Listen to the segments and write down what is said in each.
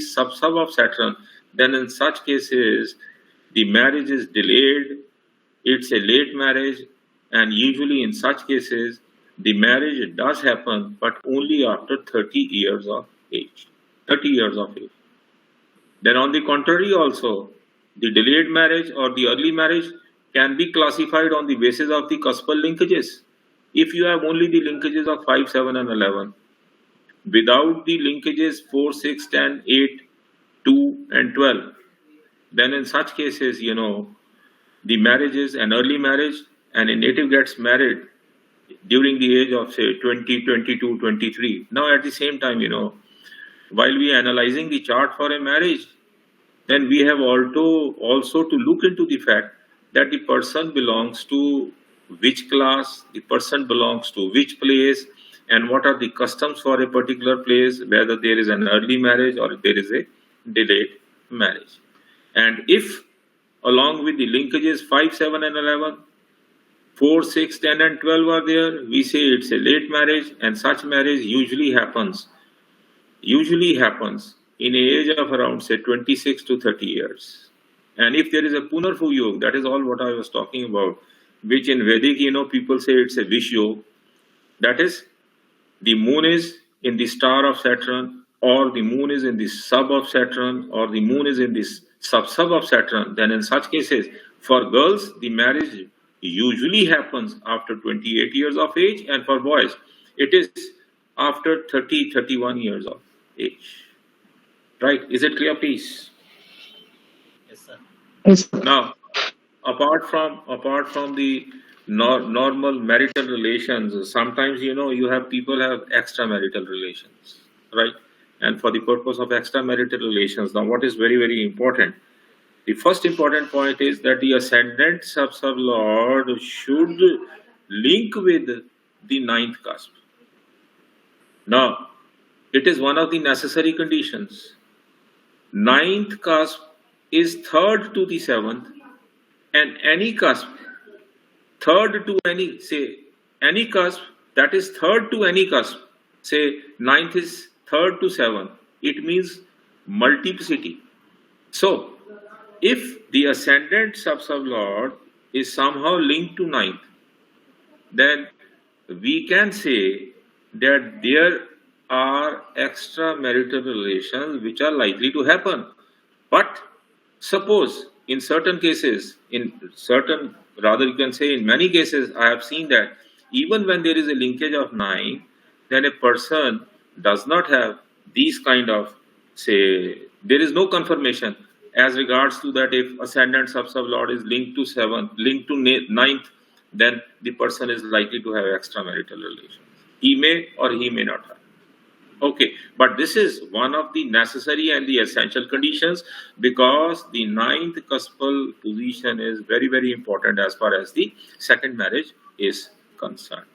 sub of Saturn, then in such cases, the marriage is delayed, it's a late marriage, and usually in such cases, the marriage does happen, but only after 30 years of age. 30 years of age. Then on the contrary also, the delayed marriage or the early marriage can be classified on the basis of the cuspal linkages. If you have only the linkages of 5, 7 and 11, without the linkages 4, 6, 10, 8, 2 and 12, then in such cases, the marriage is an early marriage and a native gets married during the age of say 20, 22, 23. Now at the same time, while we are analyzing the chart for a marriage, then we have also to look into the fact that the person belongs to which class, the person belongs to which place, and what are the customs for a particular place, whether there is an early marriage or there is a delayed marriage. And if along with the linkages 5, 7 and 11, 4, 6, 10 and 12 are there, we say it's a late marriage, and such marriage usually happens in an age of around say 26 to 30 years. And if there is a Punarfu Yoga, that is all what I was talking about, which in Vedic, people say it's a Vish Yoga. That is, the moon is in the star of Saturn, or the moon is in the sub of Saturn, or the moon is in the sub of Saturn. Then in such cases, for girls, the marriage usually happens after 28 years of age, and for boys, it is after 30, 31 years of age. Right? Is it clear, please? Yes, sir. Yes. Now, apart from the normal marital relations, sometimes you have people have extramarital relations, right? And for the purpose of extramarital relations, now what is very, very important? The first important point is that the ascendant sub-lord should link with the ninth cusp. Now, it is one of the necessary conditions. Ninth cusp is third to the seventh, and any cusp, third to any cusp that is third to any cusp, say ninth is third to seventh, it means multiplicity. So, if the ascendant sub-lord is somehow linked to ninth, then we can say that there are extramarital relations which are likely to happen. But suppose in certain cases, you can say in many cases, I have seen that even when there is a linkage of 9, then a person does not have these kind of, there is no confirmation as regards to that if ascendant sub-lord is linked to 7th, linked to 9th, then the person is likely to have extramarital relations. He may or he may not have. Okay, but this is one of the necessary and the essential conditions, because the ninth cuspal position is very, very important as far as the second marriage is concerned.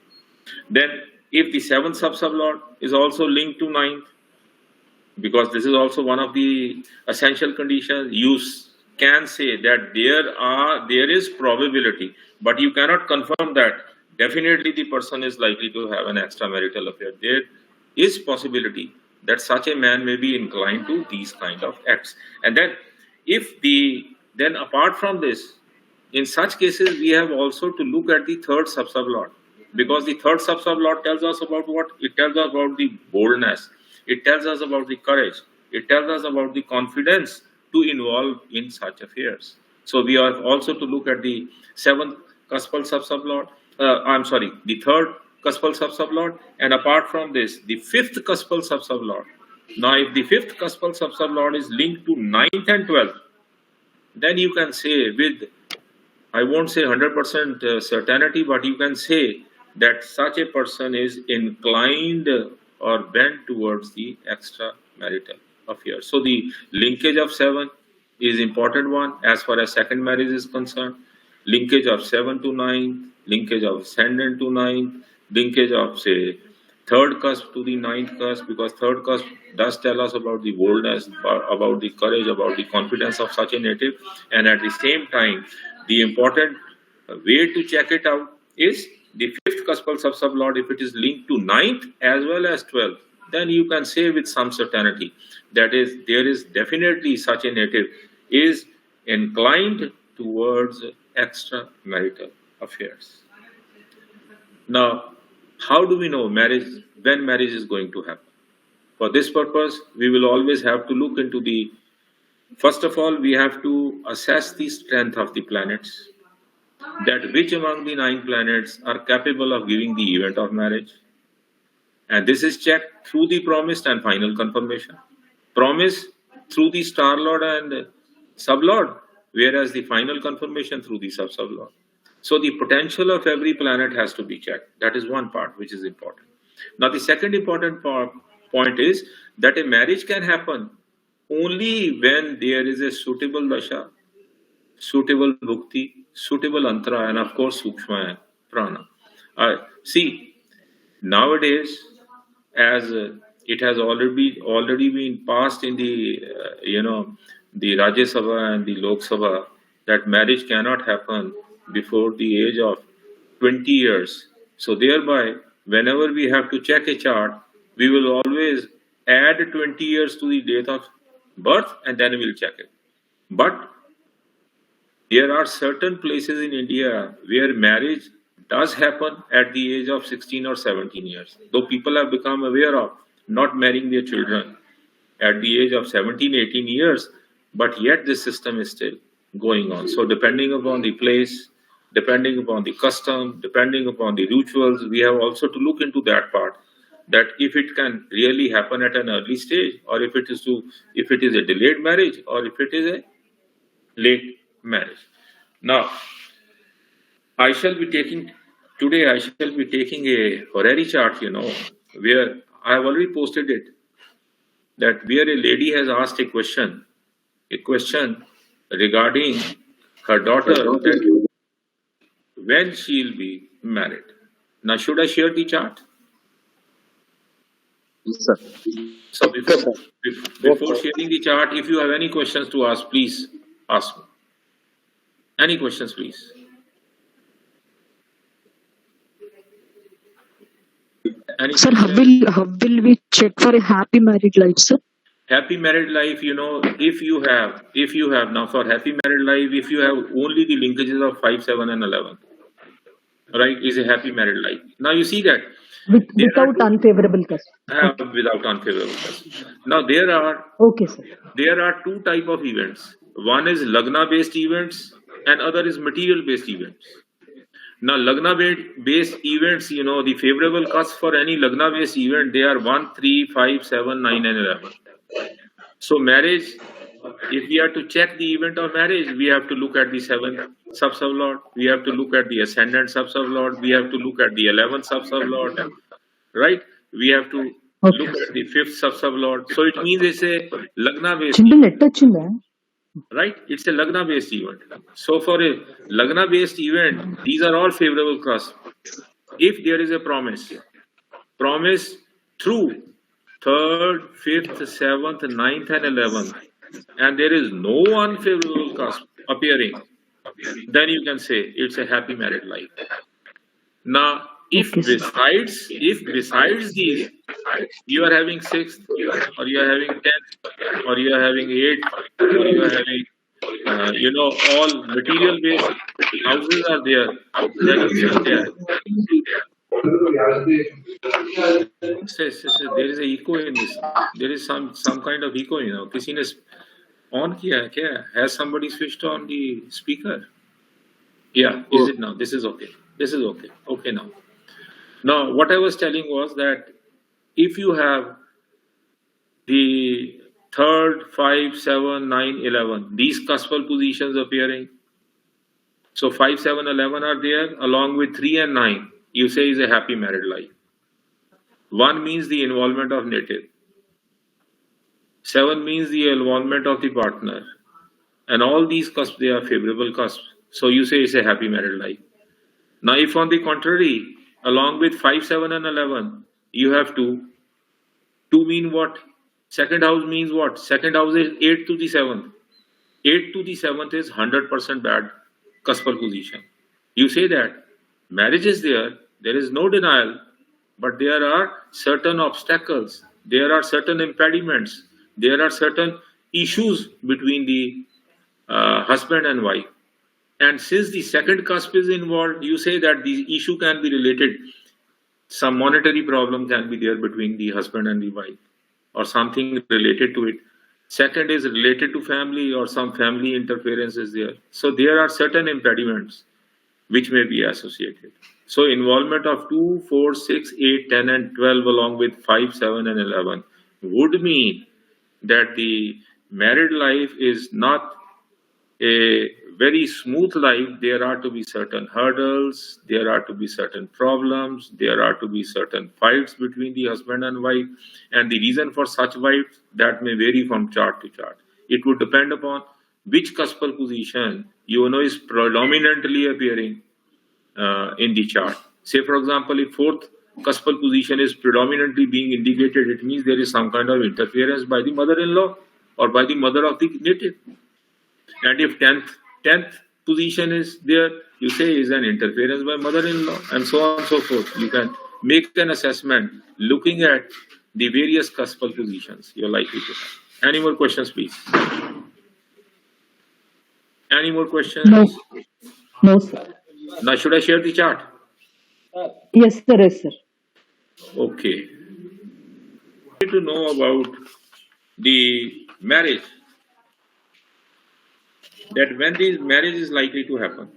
Then if the seventh sub-lord is also linked to ninth, because this is also one of the essential conditions, you can say that there is probability, but you cannot confirm that definitely the person is likely to have an extramarital affair. There is possibility that such a man may be inclined to these kind of acts. And then apart from this, in such cases we have also to look at the third sub-lord, because the third sub-lord tells us about what? It tells us about the boldness, it tells us about the courage, it tells us about the confidence to involve in such affairs. So we are also to look at the seventh cuspal sub-lord, the third cuspal sub-lord, and apart from this, the fifth cuspal sub-lord. Now, if the fifth cuspal sub-lord is linked to 9th and 12th, then you can say with, I won't say 100% certainty, but you can say that such a person is inclined or bent towards the extramarital affair. So the linkage of 7 is important one as far as second marriage is concerned. Linkage of 7 to 9, linkage of ascendant to 9, linkage of say third cusp to the ninth cusp, because third cusp does tell us about the boldness, about the courage, about the confidence of such a native. And at the same time, the important way to check it out is the fifth cuspal sub-lord, if it is linked to ninth as well as 12th, then you can say with some certainty that is there is definitely such a native is inclined towards extramarital affairs. Now, how do we know marriage when marriage is going to happen? For this purpose, we will always have to look into the first of all, we have to assess the strength of the planets, that which among the 9 planets are capable of giving the event of marriage. And this is checked through the promised and final confirmation. Promise through the star lord and sublord, whereas the final confirmation through the sub-sublord. So the potential of every planet has to be checked. That is one part which is important. Now the second important point is that a marriage can happen only when there is a suitable dasha, suitable bhukti, suitable antara, and of course sukshma and prana. See, nowadays, as it has already been passed in the the Rajya Sabha and the Lok Sabha that marriage cannot happen before the age of 20 years. So thereby, whenever we have to check a chart, we will always add 20 years to the date of birth and then we'll check it. But there are certain places in India where marriage does happen at the age of 16 or 17 years. Though people have become aware of not marrying their children at the age of 17, 18 years, but yet this system is still going on. So, depending upon the place, depending upon the custom, depending upon the rituals, we have also to look into that part. That if it can really happen at an early stage, or if it is a delayed marriage, or if it is a late marriage. Now, I shall be taking today. I shall be taking a horary chart. Where I have already posted it. That where a lady has asked a question regarding her daughter that when she'll be married. Now, should I share the chart? Yes, sir. So before sharing the chart, if you have any questions to ask, please ask me. Any questions, please? Any Sir, how will we check for a happy married life, sir? happy married life? If you have now for happy married life, if you have only the linkages of 5, 7, and 11, right, is a happy married life. Now you see that there are Without unfavorable custom. without unfavorable cusp. Now Okay, sir. there are two type of events. One is lagna based events, and other is material based events. Now, based events, the favorable cusp for any Lagna based event, they are 1, 3, 5, 7, 9, and 11. So, marriage, if we are to check the event of marriage, we have to look at the 7th sub-sublord, we have to look at the ascendant sub-sublord, we have to look at the 11th sub-sublord, right? We have to look Okay. at the 5th sub-sublord. So, it means it's a Lagna based Chindu net వచ్చిందా? right? It's a Lagna based event. So for a Lagna based event, these are all favorable cusp. If there is a promise through 3rd, 5th, 7th, 9th, and 11th, and there is no unfavorable cusp appearing, then you can say it's a happy married life. Now, if Okay, sir. besides these, you are having 6th, or you are having 10th, or you are having 8th, or you are having all material based houses are there, then you see that there is a echo in this. There is some kind of echo. किसी ने on किया है क्या? Has somebody switched on the speaker? Yeah, is it now? This is okay. This is okay. Okay now. Now, what I was telling was that if you have the 3rd, 5, 7, 9, 11, these cuspal positions appearing. So 5, 7, 11 are there along with 3 and 9. You say is a happy married life. 1 means the involvement of native. 7 means the involvement of the partner. And all these cusps, they are favorable cusps. So you say it's a happy married life. Now, if on the contrary, along with 5, 7, and 11, you have 2. 2 mean what? Second house means what? Second house is 8 to the 7th. 8 to the 7th is 100% bad cuspal position. You say that marriage is there is no denial, but there are certain obstacles there are certain impediments, there are certain issues between the husband and wife. And since the second cusp is involved, you say that the issue can be related. Some monetary problem can be there between the husband and the wife, or something related to it. Second is related to family, or some family interference is there. So there are certain impediments which may be associated. So involvement of 2, 4, 6, 8, 10, and 12 along with 5, 7, and 11 would mean that the married life is not a very smooth life. There are to be certain hurdles, there are to be certain problems, there are to be certain fights between the husband and wife, and the reason for such fights that may vary from chart to chart. It would depend upon which cuspal position is predominantly appearing in the chart. Say for example, if fourth cuspal position is predominantly being indicated, it means there is some kind of interference by the mother-in-law or by the mother of the native. And if 10th position is there, you say is an interference by mother-in-law, and so on and so forth. You can make an assessment looking at the various cuspal positions you're likely to have. Any more questions, please? Any more questions? No. No, sir. Now, should I share the chart? Yes, sir. Yes, sir. Okay. Need to know about the marriage, that when the marriage is likely to happen.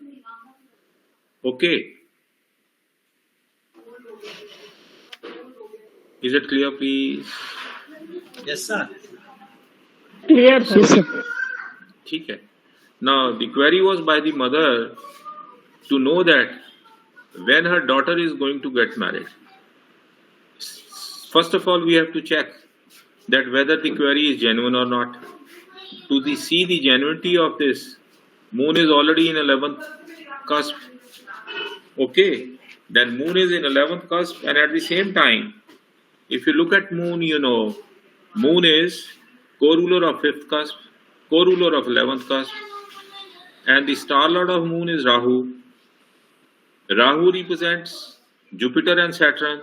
Okay. Is it clear, please? Yes, sir. Clear, sir. Yes, sir. Okay. Now, the query was by the mother to know that when her daughter is going to get married. First of all, we have to check that whether the query is genuine or not. To see the genuinity of this, moon is already in 11th cusp. Okay, then moon is in 11th cusp, and at the same time, if you look at moon, moon is co-ruler of 5th cusp, co-ruler of 11th cusp, and the star lord of moon is Rahu. Rahu represents Jupiter and Saturn.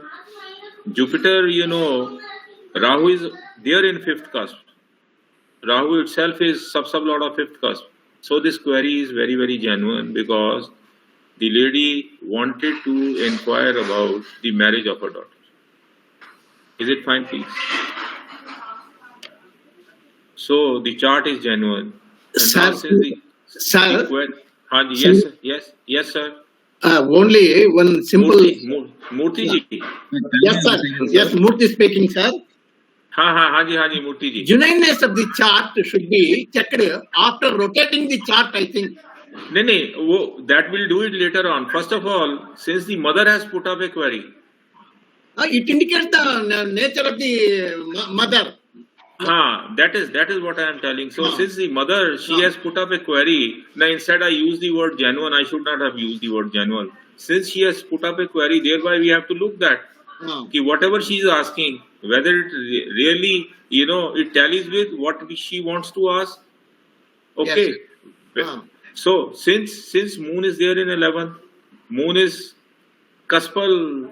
Jupiter, Rahu is there in 5th cusp. Rahu itself is sub-lord of 5th cusp. So this query is very, very genuine, because the lady wanted to inquire about the marriage of her daughter. Is it fine, please? So the chart is genuine. And Sir, sir, yes, sir. Only one simple. Murthy ji. Yes, sir. Yes, Murthy speaking, sir. Haji, Murthy ji. Genuineness of the chart should be checked after rotating the chart, I think. No, that will do it later on. First of all, since the mother has put up a query, it indicates the nature of the mother. That is what I am telling. So since the mother, she has put up a query, now instead I use the word genuine, I should not have used the word genuine. Since she has put up a query, thereby we have to look that whatever she is asking, whether it really, it tallies with what she wants to ask. Okay. Yes. So since moon is there in 11th, moon is cuspal,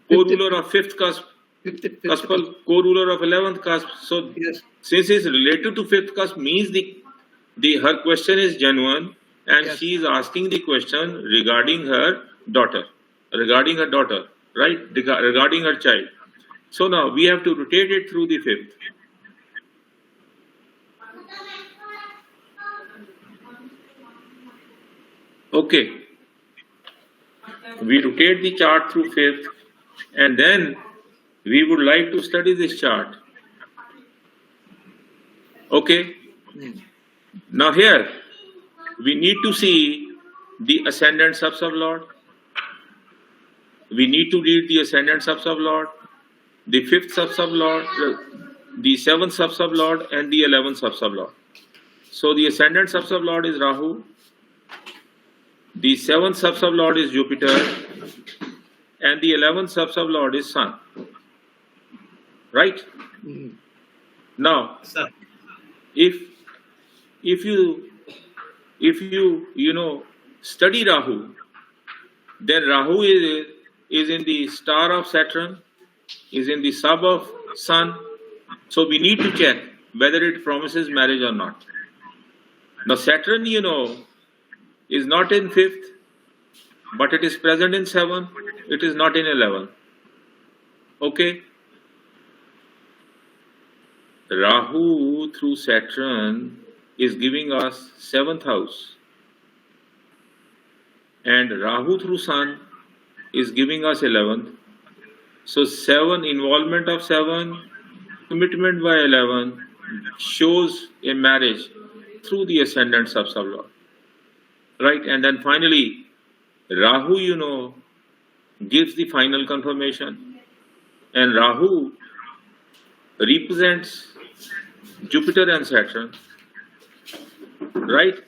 co-ruler of 5th cusp, cuspal co-ruler of 11th cusp. So yes, since it's related to 5th cusp, means her question is genuine, and yes, she is asking the question regarding her daughter, right? Regarding her child. So now we have to rotate it through the 5th. Okay. We rotate the chart through 5th, and then we would like to study this chart. Okay. Now here we need to see the ascendant sub-lord. We need to read the ascendant sub-lord, the 5th sub-lord, the 7th sub-lord, and the 11th sub-lord. So the ascendant sub-lord is Rahu. The 7th sub-lord is Jupiter, and the 11th sub-lord is Sun. Right? Now, Sir. if you study Rahu, then Rahu is in the star of Saturn, is in the sub of Sun. So we need to check whether it promises marriage or not. Now Saturn, is not in 5th, but it is present in 7th. It is not in 11th. Okay. Rahu through Saturn is giving us 7th house. And Rahu through Sun is giving us 11th. So 7, involvement of 7, commitment by 11 shows a marriage through the ascendant sub-sublord. Right? And then finally, Rahu, gives the final confirmation. And Rahu represents Jupiter and Saturn. Right?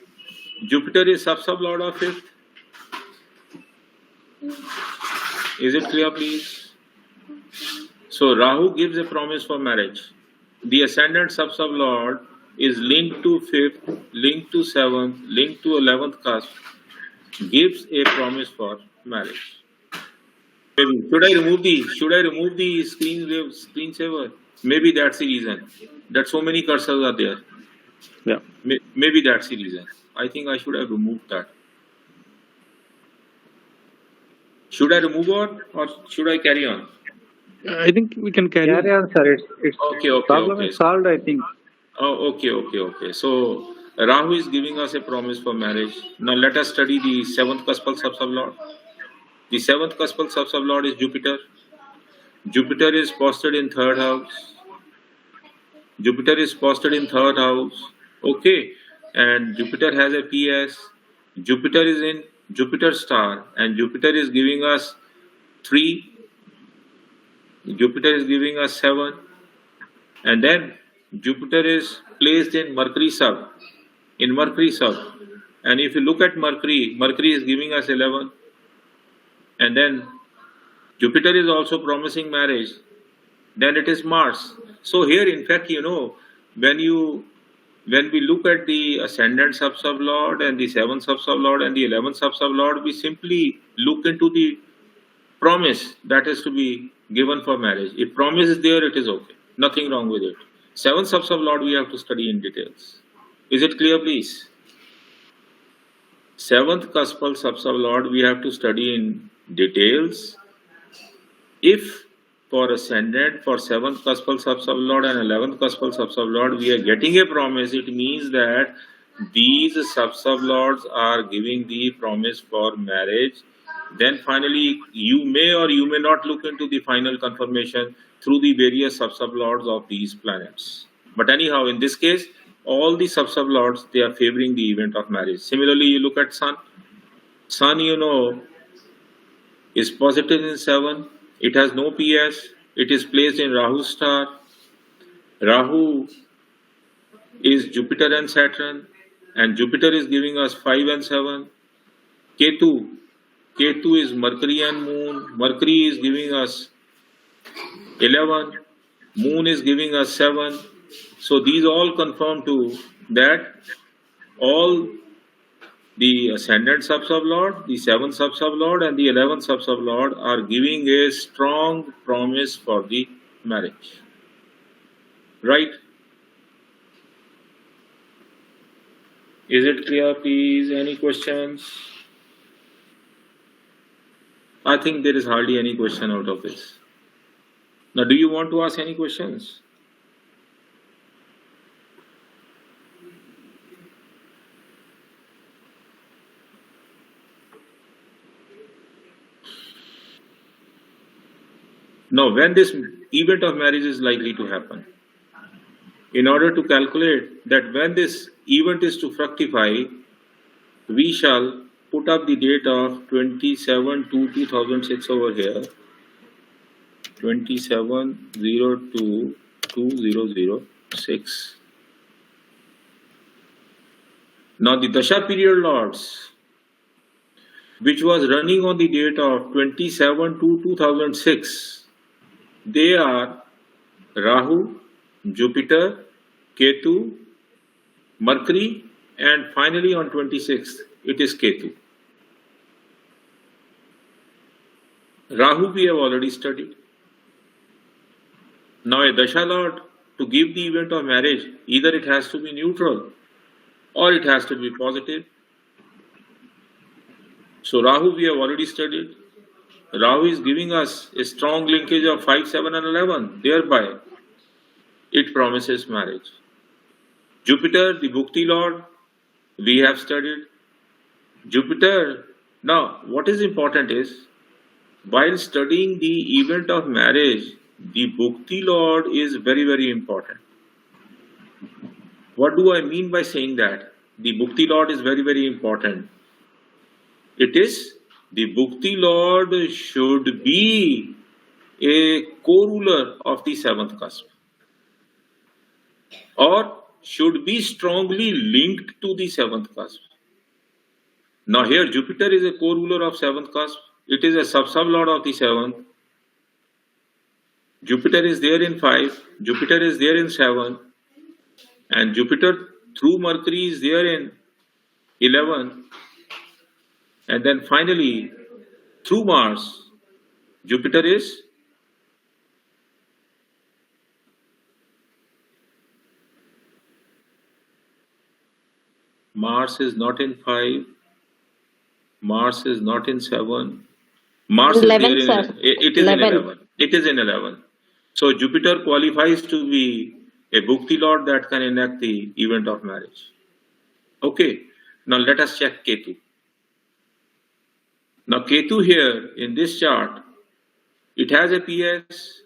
Jupiter is sub-sublord of 5th. Is it clear, please? So Rahu gives a promise for marriage. The ascendant sub-sublord is linked to 5th, linked to 7th, linked to 11th cusp, gives a promise for marriage. Maybe should I remove the screensaver? Maybe that's the reason that so many cursors are there. Yeah. Maybe that's the reason. I think I should have removed that. Should I remove or should I carry on? I think we can carry on. Carry on, sir. It's problem is solved, I think. Oh, okay. So Rahu is giving us a promise for marriage. Now let us study the 7th cuspal sub-sublord. The 7th cuspal sub-sublord is Jupiter. Jupiter is posted in 3rd house. Okay. And Jupiter has a PS. Jupiter is in Jupiter star, and Jupiter is giving us 3. Jupiter is giving us 7. And then Jupiter is placed in Mercury sub. And if you look at Mercury is giving us 11. And then Jupiter is also promising marriage. Then it is Mars. So here, in fact, when we look at the ascendant sub-sublord and the 7th sub-sublord and the 11th sub-sublord, we simply look into the promise that is to be given for marriage. If promise is there, it is okay. Nothing wrong with it. 7th sub-sublord we have to study in details. Is it clear, please? 7th cuspal sub-sublord we have to study in details. If for ascendant, for 7th cuspal sub-sublord and 11th cuspal sub-sublord, we are getting a promise, it means that these sub-sublords are giving the promise for marriage. Then finally, you may or you may not look into the final confirmation through the various sub-sublords of these planets. But anyhow, in this case, all the sub-sublords, they are favoring the event of marriage. Similarly, you look at Sun. Sun, is positive in 7. It has no PS. It is placed in Rahu star. Rahu is Jupiter and Saturn. And Jupiter is giving us 5 and 7. Ketu is Mercury and Moon. Mercury is giving us 11. Moon is giving us 7. So these all confirm to that all the ascendant sub-sublord, the 7th sub-sublord and the 11th sub-sublord are giving a strong promise for the marriage. Right? Is it clear, please? Any questions? I think there is hardly any question out of this. Now, do you want to ask any questions? Now, when this event of marriage is likely to happen? In order to calculate that when this event is to fructify, we shall put up the date of 27/2/2006 over here. 27/02/2006. Now the Dasha period lords, which was running on the date of 27/2/2006, they are Rahu, Jupiter, Ketu, Mercury, and finally on 26th, it is Ketu. Rahu we have already studied. Now a Dasha Lord, to give the event of marriage, either it has to be neutral or it has to be positive. So Rahu we have already studied. Rahu is giving us a strong linkage of 5, 7 and 11. Thereby, it promises marriage. Jupiter, the Bhukti Lord, we have studied. Jupiter, now what is important is, while studying the event of marriage, the Bhukti Lord is very, very important. What do I mean by saying that? The Bhukti Lord is very, very important. It is the Bhukti Lord should be a co-ruler of the seventh cusp, or should be strongly linked to the seventh cusp. Now here Jupiter is a co-ruler of seventh cusp. It is a sub-lord of the seventh. Jupiter is there in 5, Jupiter is there in 7, and Jupiter through Mercury is there in 11, and then finally through Mars, Jupiter is not in 5, Mars is not in 7, Mars 11, is there in, sir. it is 11. in 11. It is in 11. So Jupiter qualifies to be a Bhukti Lord that can enact the event of marriage. Okay, now let us check Ketu. Now Ketu here in this chart, it has a PS,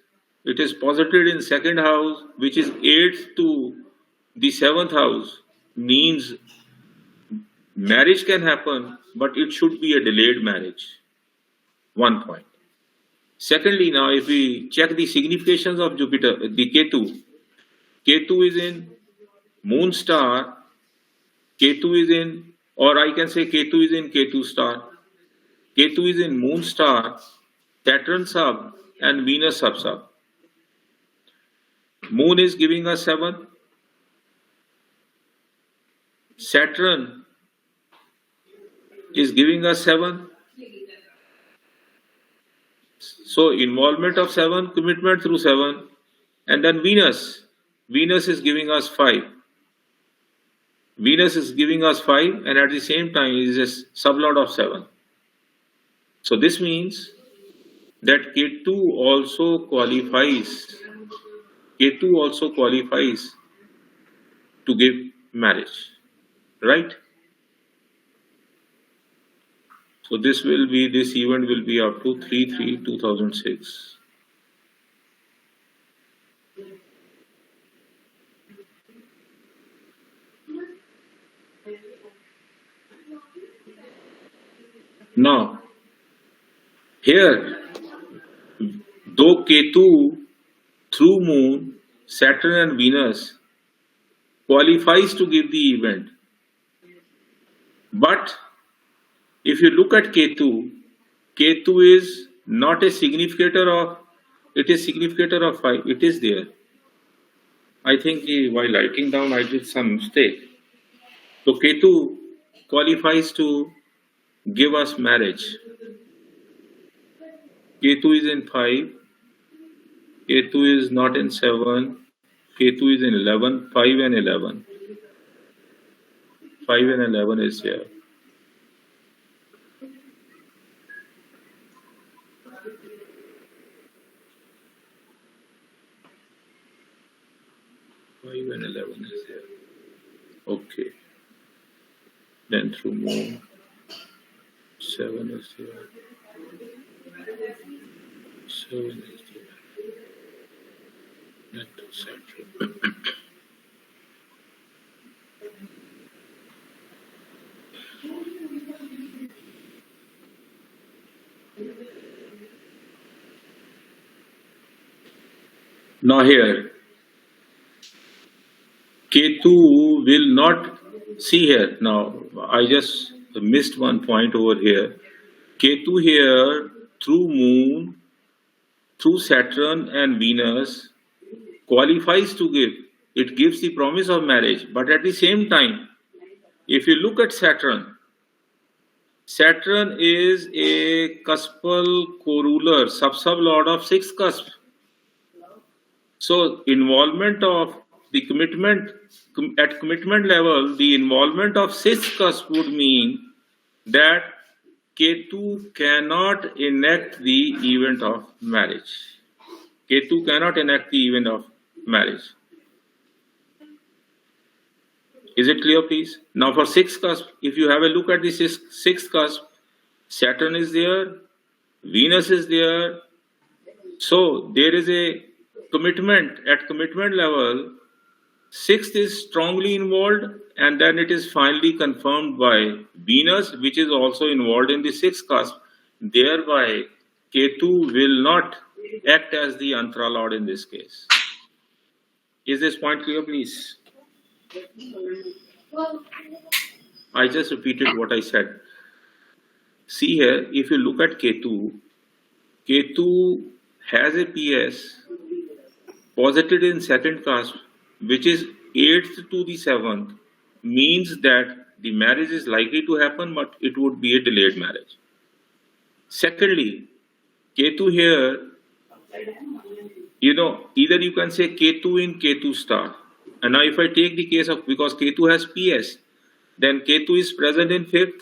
it is posited in second house, which is 8th to the 7th house, means marriage can happen, but it should be a delayed marriage. 1 point. Secondly, now if we check the significations of Jupiter, the Ketu, Ketu is in moon star, Ketu is in, or I can say Ketu is in Ketu star, Ketu is in moon star, Saturn sub and Venus sub. Moon is giving us 7, Saturn is giving us 7. So involvement of 7, commitment through 7, and then Venus is giving us 5. Venus is giving us 5, and at the same time is a sublord of 7. So this means that Ketu also qualifies to give marriage, right? So this event will be up to 3/3/2006. Now, here, though Ketu through Moon, Saturn and Venus qualifies to give the event, but if you look at Ketu is not a significator of, it is significator of 5, it is there. I think while writing down I did some mistake. So Ketu qualifies to give us marriage. Ketu is in 5, Ketu is not in 7, Ketu is in 11, 5 and 11. 5 and 11 is here. And 11 is there. Okay. Then through Moon, 7 is there. 7 is there. Then to Saturn. Now here, Ketu will not, see here, now I just missed one point over here. Ketu here through Moon, through Saturn and Venus qualifies to give. It gives the promise of marriage, but at the same time, if you look at Saturn is a cuspal co-ruler, sub-lord of 6th cusp. So involvement of the commitment at commitment level, the involvement of cis cusp would mean that Ketu cannot enact the event of marriage. Ketu cannot enact the event of marriage. Is it clear, please? Now for sixth cusp, if you have a look at the sixth cusp, Saturn is there, Venus is there. So there is a commitment at commitment level. Sixth is strongly involved, and then it is finally confirmed by Venus, which is also involved in the sixth cusp. Thereby, Ketu will not act as the Antara Lord in this case. Is this point clear, please? I just repeated what I said. See here, if you look at Ketu, Ketu has a PS posited in second cusp, which is 8th to the 7th, means that the marriage is likely to happen, but it would be a delayed marriage. Secondly, Ketu here, either you can say Ketu in Ketu star. And now if I take the case of, because Ketu has PS, then Ketu is present in 5th,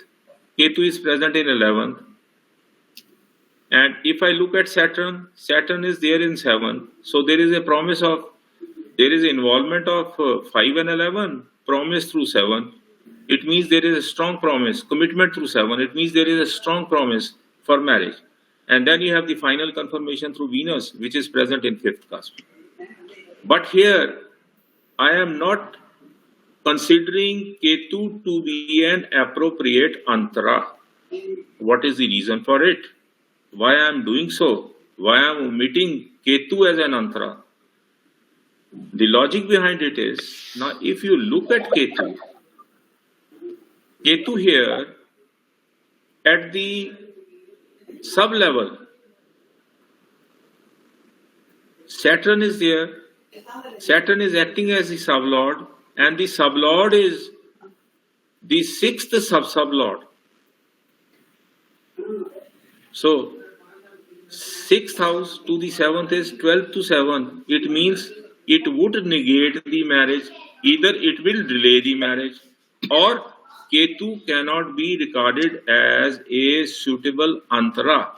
Ketu is present in 11th. And if I look at Saturn, Saturn is there in 7th. So there is a promise of, there is involvement of 5 and 11, promise through 7. It means there is a strong promise, commitment through 7. It means there is a strong promise for marriage. And then you have the final confirmation through Venus, which is present in 5th cusp. But here, I am not considering Ketu to be an appropriate Antara. What is the reason for it? Why I am doing so? Why I am omitting Ketu as an Antara? The logic behind it is, now if you look at Ketu, Ketu here at the sub-level, Saturn is there, Saturn is acting as the sublord, and the sublord is the 6th sub-sublord. So, 6th house to the 7th is 12th to 7th. It means it would negate the marriage. Either it will delay the marriage, or Ketu cannot be regarded as a suitable Antara.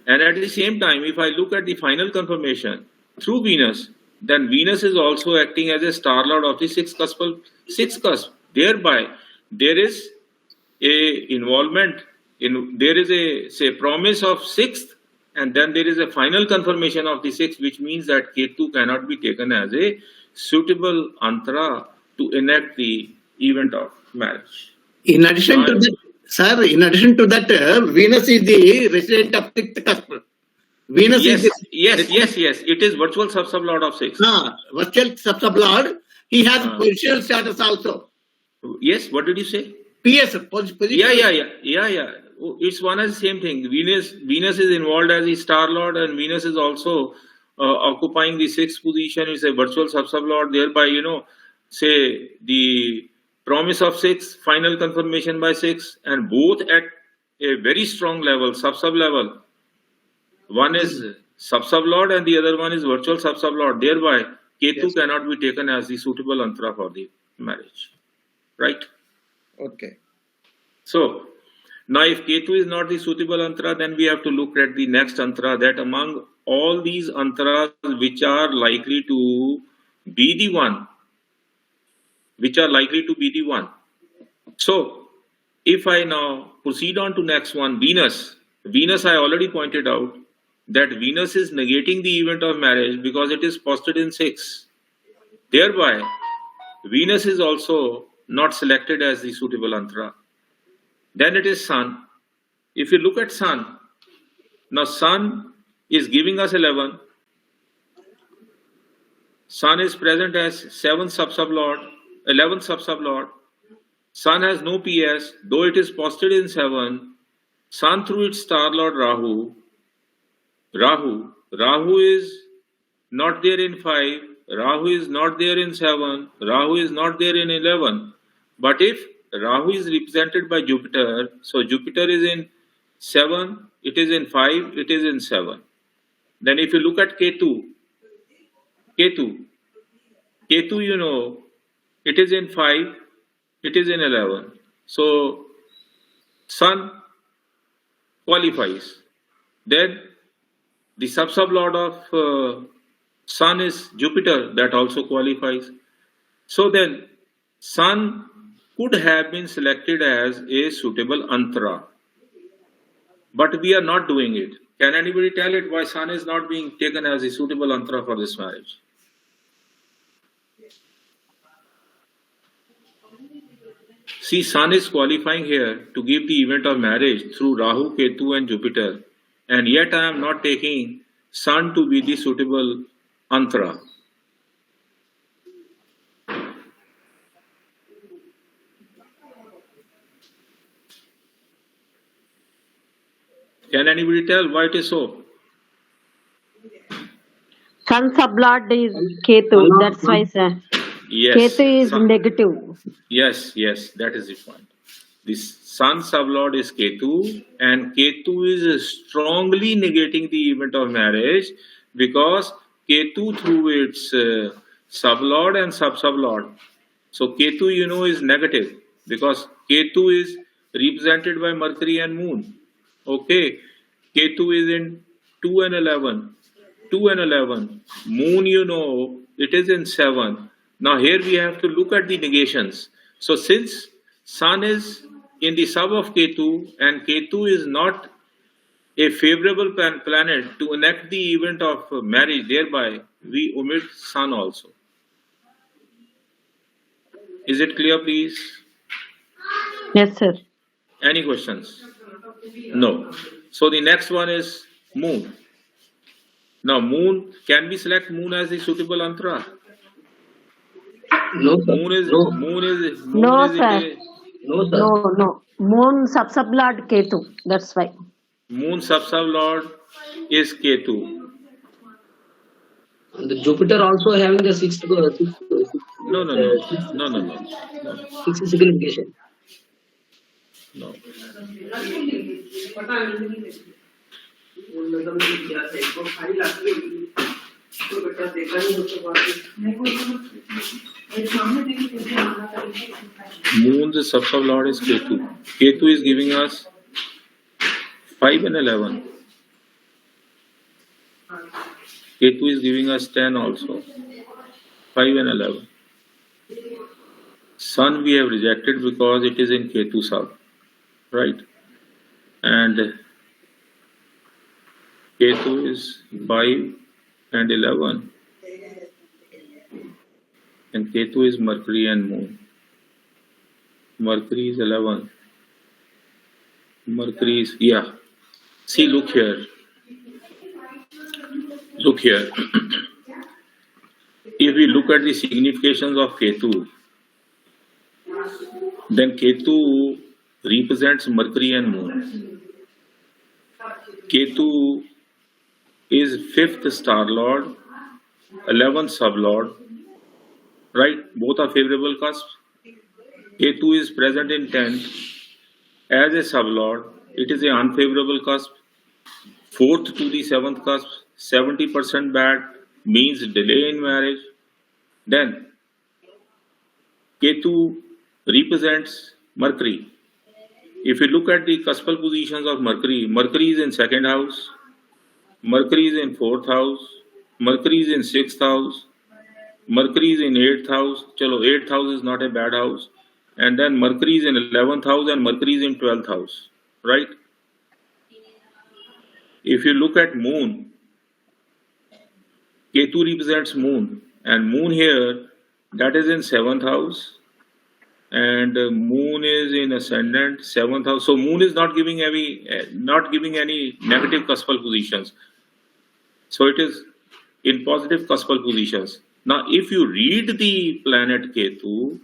And at the same time, if I look at the final confirmation through Venus, then Venus is also acting as a star lord of the sixth cusp. Thereby, there is a involvement in, there is a, say, promise of sixth, and then there is a final confirmation of the sixth, which means that Ketu cannot be taken as a suitable Antara to enact the event of marriage. In addition to that, sir, Venus is the resident of sixth cusp. Venus yes, is yes. It is virtual sub-sublord of six. Virtual sub-sublord. He has positional status also. Yes, what did you say? PS, position. Yeah. It's one and the same thing. Venus is involved as the star lord, and Venus is also occupying the sixth position. It's a virtual sub-sublord. Thereby, say the promise of six, final confirmation by six, and both at a very strong level, sub level. One is sub-sublord and the other one is virtual sub-sublord. Thereby, Ketu cannot be taken as the suitable Antara for the marriage. Right? Okay. So, now if Ketu is not the suitable Antara, then we have to look at the next Antara, that among all these Antaras which are likely to be the one, So, if I now proceed on to next one, Venus I already pointed out that Venus is negating the event of marriage because it is posted in 6. Thereby, Venus is also not selected as the suitable Antara. Then it is Sun. If you look at Sun, now Sun is giving us 11. Sun is present as 7th sub-sublord, 11th sub-sublord. Sun has no PS, though it is posted in 7. Sun through its star lord Rahu is not there in 5, Rahu is not there in 7, Rahu is not there in 11. But if Rahu is represented by Jupiter, so Jupiter is in 7, it is in 5, it is in 7. Then if you look at Ketu, Ketu. Ketu, you know, it is in 5, it is in 11. So, Sun qualifies. Then, the sub-sublord of Sun is Jupiter, that also qualifies. So then, Sun could have been selected as a suitable Antara, but we are not doing it. Can anybody tell it why Sun is not being taken as a suitable Antara for this marriage? See, Sun is qualifying here to give the event of marriage through Rahu, Ketu and Jupiter, and yet I am not taking Sun to be the suitable Antara. Can anybody tell why it is so? Sun sublord is Ketu, that's why, sir. Yes. Ketu is negative. Yes, that is the point. The Sun sublord is Ketu, and Ketu is strongly negating the event of marriage because Ketu through its sublord and sub-sublord. So Ketu, you know, is negative because Ketu is represented by Mercury and Moon. Okay, Ketu is in 2 and 11. 2 and 11. Moon, you know, it is in 7. Now here we have to look at the negations. So since Sun is in the sub of Ketu and Ketu is not a favorable planet to enact the event of marriage, thereby we omit Sun also. Is it clear, please? Yes, sir. Any questions? No. So the next one is Moon. Now Moon, can we select Moon as the suitable Antara? No, sir. Moon is No. No, sir. No, sir. No. Moon sub-sublord Ketu, that's why. Moon sub-sublord is Ketu. The Jupiter also having the sixth No. sixth signification. No. Moon's sub-sublord is Ketu. Ketu is giving us 5 and 11. Ketu is giving us 10 also. 5 and 11. Sun we have rejected because it is in Ketu sub. Right? And Ketu is 5 and 11. And Ketu is Mercury and Moon. Mercury is 11. Mercury is, yeah. See, look here. Look here. If we look at the significations of Ketu, then Ketu represents Mercury and Moon. Ketu is 5th star lord, 11th sub lord, right? Both are favorable cusps. Ketu is present in 10th as a sub lord. It is an unfavorable cusp. 4th to the 7th cusp, 70% bad, means delay in marriage. Then Ketu represents Mercury. If you look at the cuspal positions of Mercury, Mercury is in 2nd house, Mercury is in 4th house, Mercury is in 6th house, Mercury is in 8th house. Chalo, 8th house is not a bad house. And then Mercury is in 11th house and Mercury is in 12th house. Right? If you look at Moon, Ketu represents Moon. And Moon here, that is in 7th house. And Moon is in ascendant, 7th house. So Moon is not giving any negative cuspal positions. So it is in positive cuspal positions. Now, if you read the planet Ketu,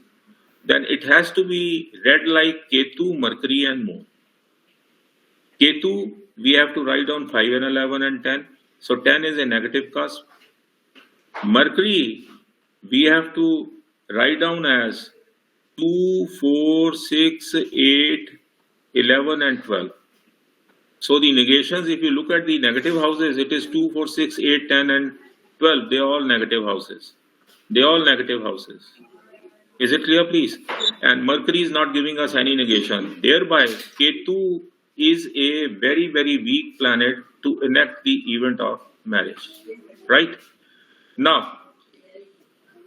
then it has to be read like Ketu, Mercury and Moon. Ketu, we have to write down 5 and 11 and 10. So 10 is a negative cusp. Mercury, we have to write down as 2, 4, 6, 8, 11 and 12. So the negations, if you look at the negative houses, it is 2, 4, 6, 8, 10 and 12, they are all negative houses. They are all negative houses. Is it clear, please? And Mercury is not giving us any negation. Thereby, Ketu is a very, very weak planet to enact the event of marriage. Right? Now,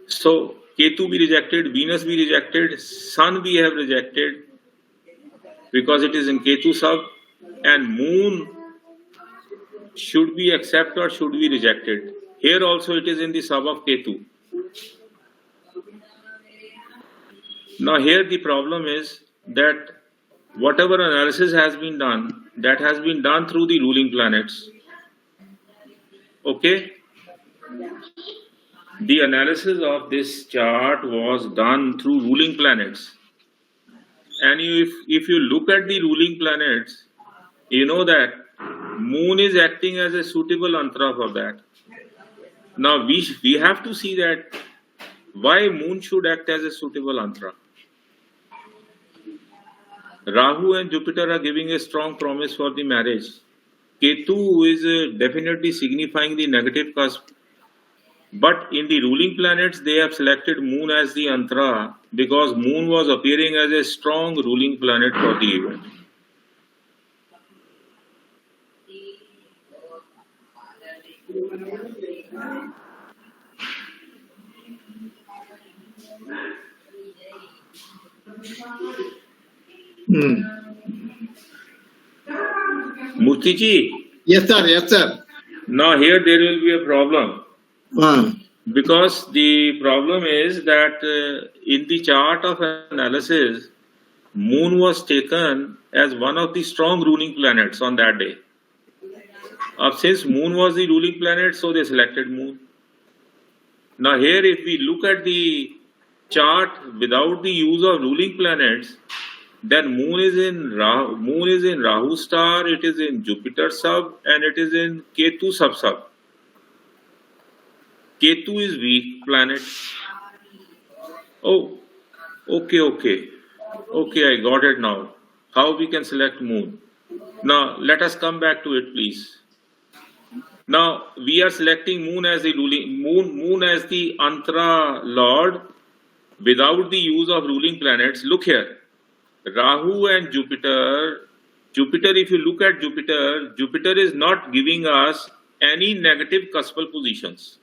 so Ketu be rejected, Venus be rejected, Sun we have rejected because it is in Ketu sub, and Moon should we accept or should we reject it? Here also it is in the sub of Ketu. Now here the problem is that whatever analysis has been done, that has been done through the ruling planets. Okay? The analysis of this chart was done through ruling planets. And if you look at the ruling planets, you know that Moon is acting as a suitable antra for that. Now we have to see that why Moon should act as a suitable antra. Rahu and Jupiter are giving a strong promise for the marriage. Ketu is definitely signifying the negative cusp. But in the ruling planets, they have selected Moon as the antra because Moon was appearing as a strong ruling planet for the event. Murtiji. Yes, sir. Yes, sir. Now here there will be a problem. Because the problem is that in the chart of analysis, Moon was taken as one of the strong ruling planets on that day. Since Moon was the ruling planet, so they selected Moon. Now here if we look at the chart without the use of ruling planets, then Moon is in Rahu star, it is in Jupiter sub, and it is in Ketu sub. Ketu is weak planet. Oh, okay, I got it now. How we can select Moon? Now let us come back to it, please. Now we are selecting Moon as the ruling Moon as the antra lord without the use of ruling planets. Look here. Rahu and Jupiter, if you look at Jupiter is not giving us any negative cuspal positions.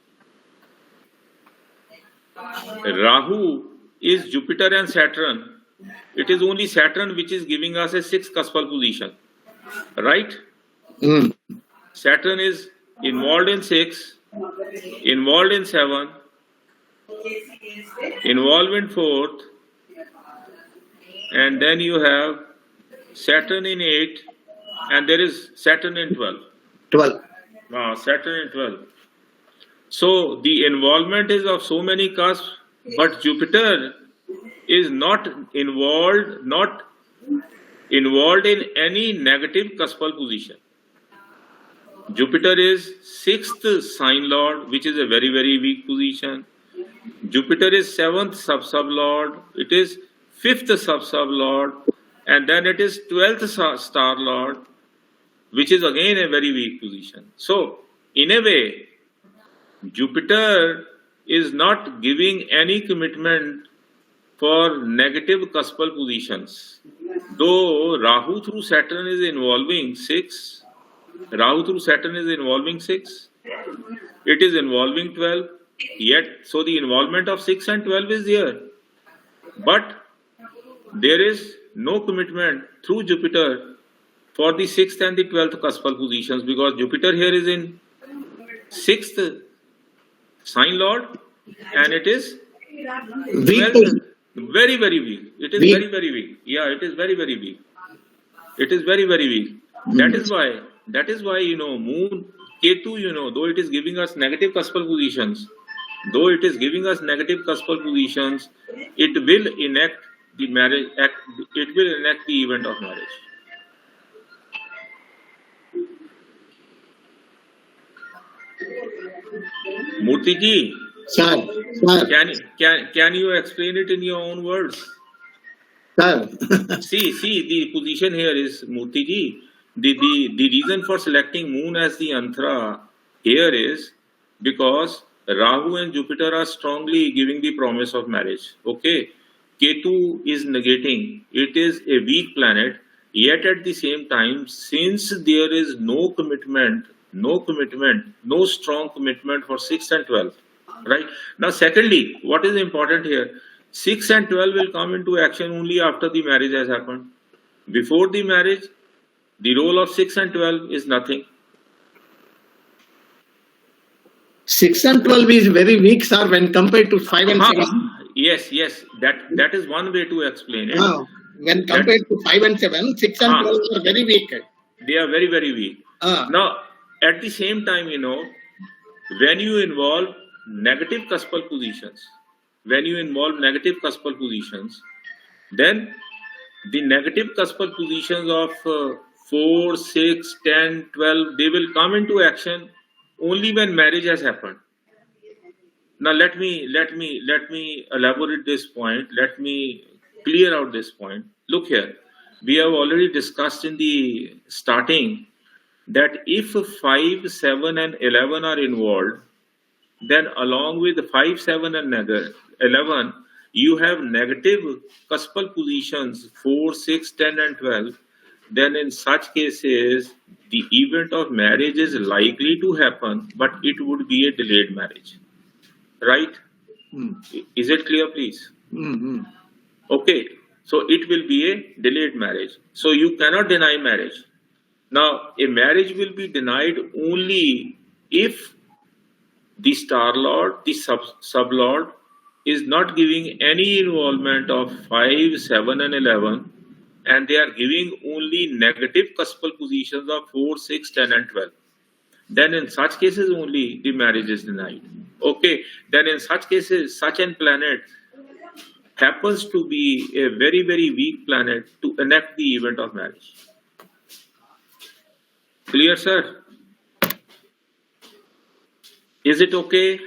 Rahu is Jupiter and Saturn. It is only Saturn which is giving us a 6th cuspal position. Right? Saturn is involved in 6, involved in 7, involved in 4th, and then you have Saturn in 8, and there is Saturn in 12. Saturn in 12. So the involvement is of so many cusps, but Jupiter is not involved in any negative cuspal position. Jupiter is 6th sign lord, which is a very, very weak position. Jupiter is 7th sub lord. It is 5th sub lord, and then it is 12th star lord, which is again a very weak position. So in a way, Jupiter is not giving any commitment for negative cuspal positions. Though Rahu through Saturn is involving 6, it is involving 12, yet so the involvement of 6 and 12 is there. But there is no commitment through Jupiter for the 6th and the 12th cuspal positions because Jupiter here is in 6th sign lord and it is very, very weak. It is very, very weak. Yeah, it is very, very weak. It is very, very weak. That is why, Moon, Ketu, though it is giving us negative cuspal positions, it will enact the marriage act, it will enact the event of marriage. Murthy ji, Sir. Can you explain it in your own words? Sir. see, the position here is, Murthy ji, the reason for selecting Moon as the antra here is because Rahu and Jupiter are strongly giving the promise of marriage. Okay, Ketu is negating. It is a weak planet. Yet at the same time, since there is no commitment, no strong commitment for 6 and 12, right? Now, secondly, what is important here? 6 and 12 will come into action only after the marriage has happened. Before the marriage, the role of 6 and 12 is nothing. 6 and 12 is very weak, sir, when compared to 5 and 7. Yes, that is one way to explain it. When compared to 5 and 7, 6 and 12 are very weak. They are very, very weak. Now, at the same time, when you involve negative cuspal positions, then the negative cuspal positions of 4, 6, 10, 12, they will come into action only when marriage has happened. Now let me elaborate this point. Let me clear out this point. Look here, we have already discussed in the starting that if 5, 7 and 11 are involved, then along with 5, 7 and 11, you have negative cuspal positions 4, 6, 10 and 12. Then in such cases, the event of marriage is likely to happen, but it would be a delayed marriage. Right? Is it clear, please? Okay. So it will be a delayed marriage. So you cannot deny marriage. Now, a marriage will be denied only if the star lord, the sublord, is not giving any involvement of 5, 7 and 11, and they are giving only negative cuspal positions of 4, 6, 10 and 12. Then in such cases only the marriage is denied. Okay, then in such cases, such a planet happens to be a very, very weak planet to enact the event of marriage. Clear, sir? Is it okay?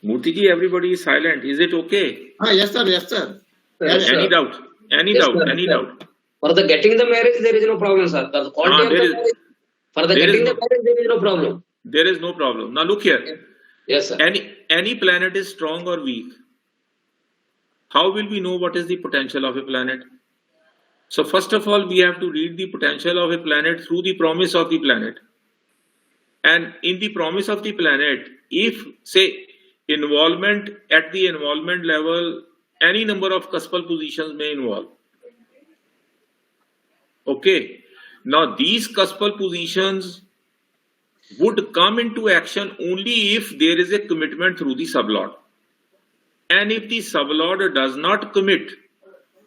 Murthy ji, everybody is silent. Is it okay? Yes, sir. Yes, sir. Yes, any sir. doubt? Any Yes, doubt? sir. Any doubt? For the getting the marriage, there is no problem, sir. The quality of the marriage, for the getting the marriage, there is no problem. There is no problem. Now look here. Yes, sir. Any planet is strong or weak. How will we know what is the potential of a planet? So first of all, we have to read the potential of a planet through the promise of the planet. And in the promise of the planet, if say involvement at the involvement level, any number of cuspal positions may involve. Okay. Now these cuspal positions would come into action only if there is a commitment through the sublord. And if the sublord does not commit,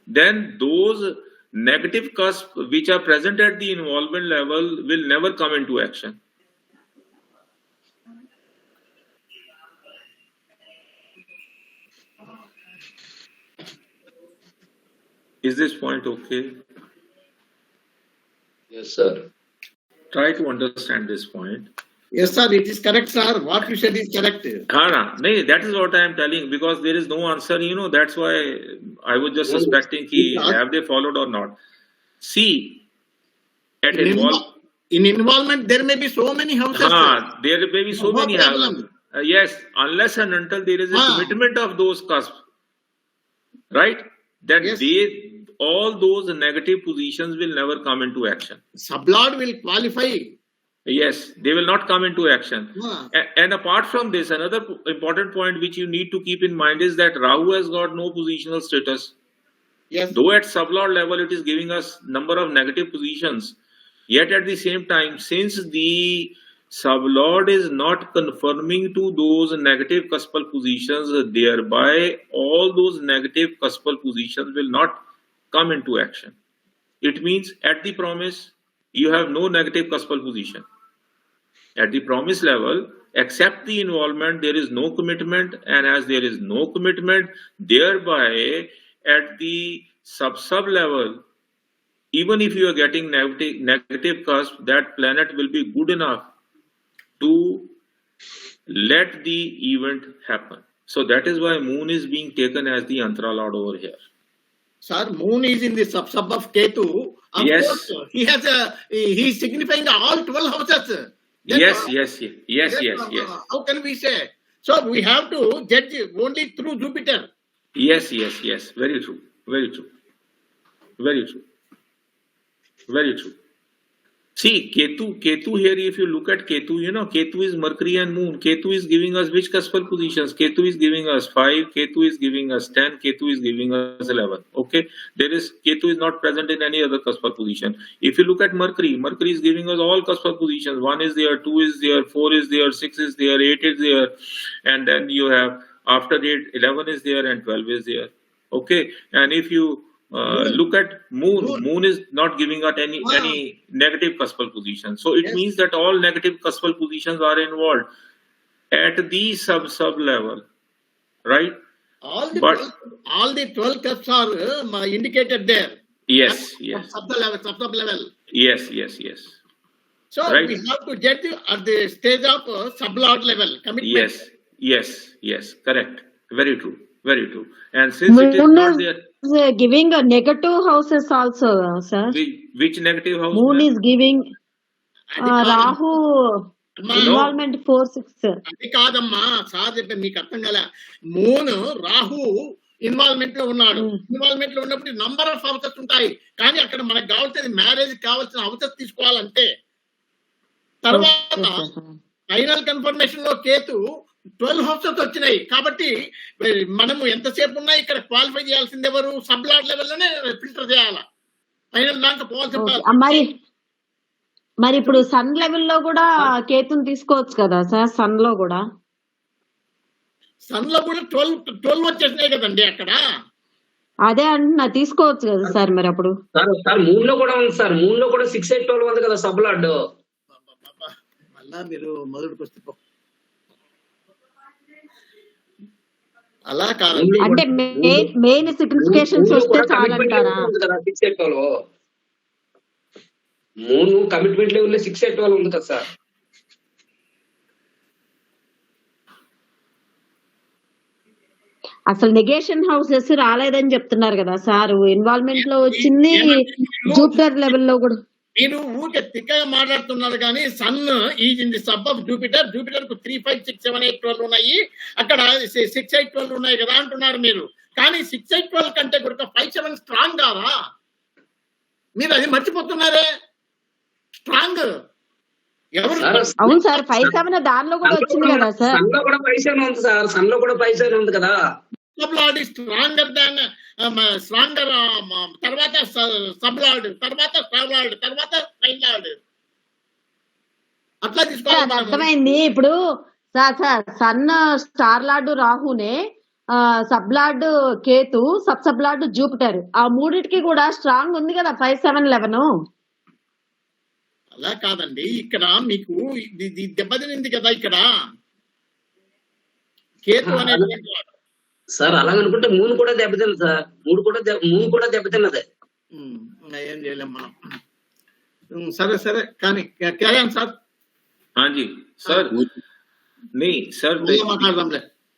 then those negative cusps which are present at the involvement level will never come into action. Is this point okay? Yes, sir. Try to understand this point. Yes, sir. It is correct, sir. What you said is correct. That is what I am telling, because there is no answer, that's why I was just suspecting have they followed or not. See, at in involvement, there may be so many houses. There may be so many houses. Yes, unless and until there is a commitment of those cusps, right? Then Yes. all those negative positions will never come into action. Sublord will qualify. Yes, they will not come into action. And apart from this, another important point which you need to keep in mind is that Rahu has got no positional status. Yes. Though at sublord level it is giving us number of negative positions, yet at the same time, since the sublord is not confirming to those negative cuspal positions, thereby all those negative cuspal positions will not come into action. It means at the promise, you have no negative cuspal position. At the promise level, except the involvement, there is no commitment, and as there is no commitment, thereby at the sub level, even if you are getting negative cusp, that planet will be good enough to let the event happen. So that is why moon is being taken as the Antara Lord over here. Sir, moon is in the sub of Ketu, Of Yes. course, he is signifying all 12 houses. Then, Yes. how can we say? So we have to judge only through Jupiter. Yes. Very true. See, Ketu here, if you look at Ketu, Ketu is Mercury and Moon. Ketu is giving us which cuspal positions? Ketu is giving us 5, Ketu is giving us 10, Ketu is giving us 11. Okay, Ketu is not present in any other cuspal position. If you look at Mercury is giving us all cuspal positions. 1 is there, 2 is there, 4 is there, 6 is there, 8 is there, and then you have after that 11 is there and 12 is there. Okay, and if you look at Moon is not giving out any negative cuspal position. So it means that all negative cuspal positions are involved at the sub level, right? All the 12 cusps are indicated there. Yes. Sub level. Yes. So Right. we have to judge at the stage of sublord level commitment. Yes. Correct. Very true. And since it is not there, is giving a negative houses also, sir. which negative house? Moon is giving Rahu అమ్మా, involvement 4, 6. అది కాదమ్మా sir చెప్పే మీకు అర్థం కదా. Moon Rahu involvement లో ఉన్నాడు. Involvement లో ఉన్నప్పుడు నంబర్ ఆఫ్ హౌసెస్ ఉంటాయి, కానీ అక్కడ మనకు కావాల్సింది మ్యారేజ్ కావాల్సిన హౌసెస్ తీసుకోవాలంటే. తర్వాత ఫైనల్ కన్ఫర్మేషన్ లో కేతు 12 హౌసెస్ వచ్చినాయి. కాబట్టి మనము ఎంతసేపు ఉన్నా ఇక్కడ క్వాలిఫై చేయాల్సింది ఎవరు? సబ్ లాట్ లెవెల్ లోనే ఫిల్టర్ చేయాలా, ఫైనల్ దాంట్లో పోవాల్సి. మరి ఇప్పుడు సన్ లెవెల్ లో కూడా కేతుని తీసుకోవచ్చు కదా సార్? సన్ లో కూడా 12 వచ్చేసినాయి కదండి అక్కడ. అదే అంటున్నా, తీసుకోవచ్చు కదా సార్ మరి అప్పుడు? సార్ మూన్ లో కూడా ఉంది సార్. మూన్ లో కూడా 6, 8, 12 ఉంది కదా సబ్ లార్డ్. మళ్ళా మీరు మొదటికి వస్తే అలా కాదు. అంటే మెయిన్ సిగ్నిఫికేషన్స్ వస్తే చాలంటారా? 6, 8, 12 మూన్ కమిట్మెంట్ లెవెల్ 6, 8, 12 ఉంది కదా సార్. అసలు నెగేషన్ హౌసెస్ రాలేదని చెప్తున్నారు కదా సార్. ఇన్వాల్వ్మెంట్ లో వచ్చింది జూపిటర్ లెవెల్ లో కూడా. మీరు ఊరికే తిక్కగా మాట్లాడుతున్నారు కానీ sun is in the sub of Jupiter. Jupiter కు 3, 5, 6, 7, 8, 12 ఉన్నాయి. అక్కడ 6, 8, 12 ఉన్నాయి కదా అంటున్నారు మీరు. కానీ 6, 8, 12 కంటే కూడా 5, 7 స్ట్రాంగ్ కాదా? మీరు అది మర్చిపోతున్నారే. స్ట్రాంగ్ ఎవరు? అవును సార్, 5, 7 దానిలో కూడా వచ్చింది కదా సార్. సన్ లో కూడా 5, 7 ఉంది సార్. సన్ లో కూడా 5, 7 ఉంది కదా. స్ట్రాంగర్ దాన్ స్ట్రాంగర్, తర్వాత సబ్ లార్డ్, తర్వాత స్టార్ లార్డ్, తర్వాత ఫైన్ లార్డ్. అట్లా తీసుకోవాలి. అర్థమైంది. ఇప్పుడు సార్ సన్ స్టార్ లార్డ్ రాహునే, sub lord Ketu, sub lord Jupiter, ఆ మూడిటికి కూడా స్ట్రాంగ్ ఉంది కదా 5, 7, 11. అలా కాదండి, ఇక్కడ మీకు ఇది దెబ్బతినింది కదా ఇక్కడ కేతు అనేది. సార్ అలాగనుకుంటే మూన్ కూడా దెబ్బతిన్నది సార్. మూన్ కూడా దెబ్బతిన్నదే. ఏం చేయలేం మనం. సరే కానీ క్యారియన్ sir.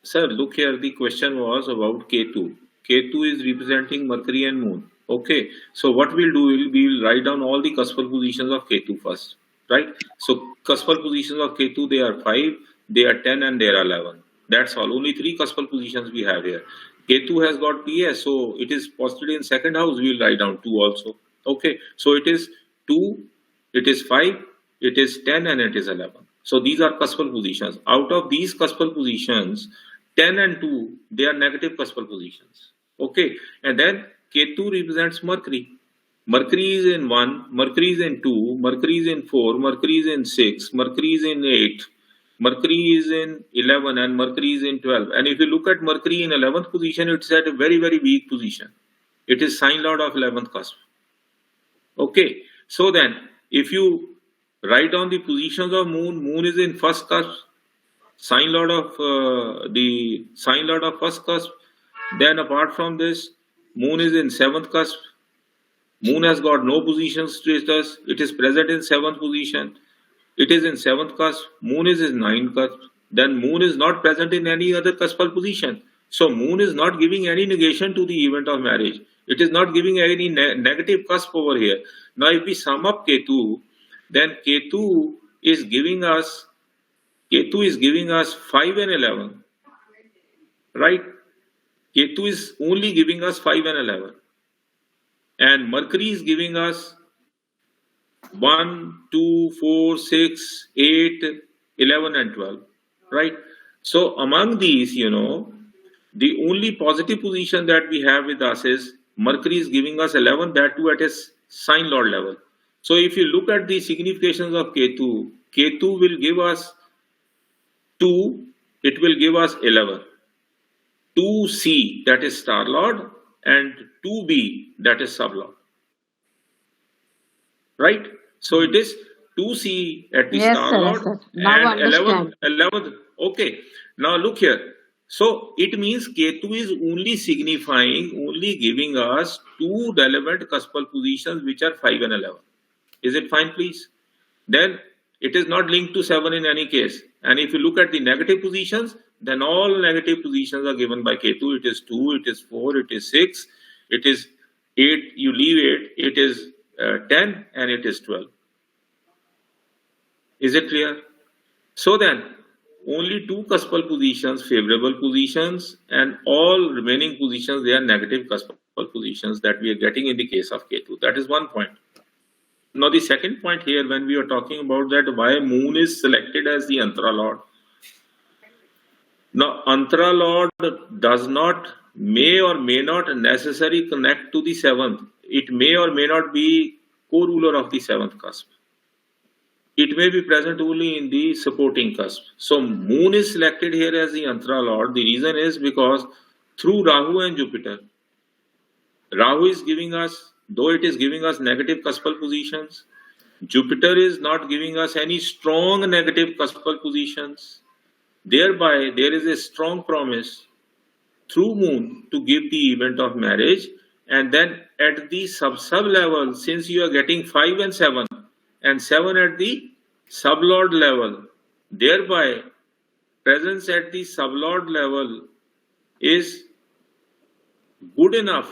Sir, look here, the question was about Ketu. Ketu is representing Mercury and Moon. Okay, so what we'll do, we will write down all the cuspal positions of Ketu first, right? So cuspal positions of Ketu, they are 5, they are 10, and they are 11. That's all. Only 3 cuspal positions we have here. Ketu has got PS, so it is posited in second house. We will write down 2 also. Okay, so it is 2, it is 5, it is 10, and it is 11. So these are cuspal positions. Out of these cuspal positions, 10 and 2, they are negative cuspal positions. Okay, and then Ketu represents Mercury. Mercury is in 1, Mercury is in 2, Mercury is in 4, Mercury is in 6, Mercury is in 8, Mercury is in 11, and Mercury is in 12. And if you look at Mercury in 11th position, it's at a very, very weak position. It is sign lord of 11th cusp. Okay, so then if you write down the positions of Moon is in first cusp, sign lord of first cusp. Then apart from this, Moon is in 7th cusp. Moon has got no position status. It is present in 7th position. It is in 7th cusp. Moon is in 9th cusp. Then Moon is not present in any other cuspal position. So Moon is not giving any negation to the event of marriage. It is not giving any negative cusp over here. Now, if we sum up Ketu, then Ketu is giving us 5 and 11, right? Ketu is only giving us 5 and 11, and Mercury is giving us 1, 2, 4, 6, 8, 11 and 12, right? So among these, the only positive position that we have with us is Mercury is giving us 11, that too at a sign lord level. So if you look at the significations of Ketu, Ketu will give us 2, it will give us 11. 2C, that is star lord, and 2B, that is sub lord. Right? So it is 2C at the star lord and 11. Okay. Now look here. So it means Ketu is only giving us 2 relevant cuspal positions, which are 5 and 11. Is it fine, please? Then it is not linked to 7 in any case. And if you look at the negative positions, then all negative positions are given by Ketu. It is 2, it is 4, it is 6, it is 8, you leave 8, it is 10, and it is 12. Is it clear? So then, only 2 cuspal positions, favorable positions, and all remaining positions, they are negative cuspal positions that we are getting in the case of Ketu. That is one point. Now, the second point here, when we are talking about that, why Moon is selected as the Antara Lord. Now, Antara Lord may or may not necessarily connect to the 7th. It may or may not be co-ruler of the 7th cusp. It may be present only in the supporting cusp. So Moon is selected here as the Antara Lord. The reason is because through Rahu and Jupiter, Rahu is giving us, though it is giving us negative cuspal positions, Jupiter is not giving us any strong negative cuspal positions. Thereby, there is a strong promise through Moon to give the event of marriage. And then at the sub level, since you are getting 5 and 7 at the sublord level, thereby presence at the sublord level is good enough.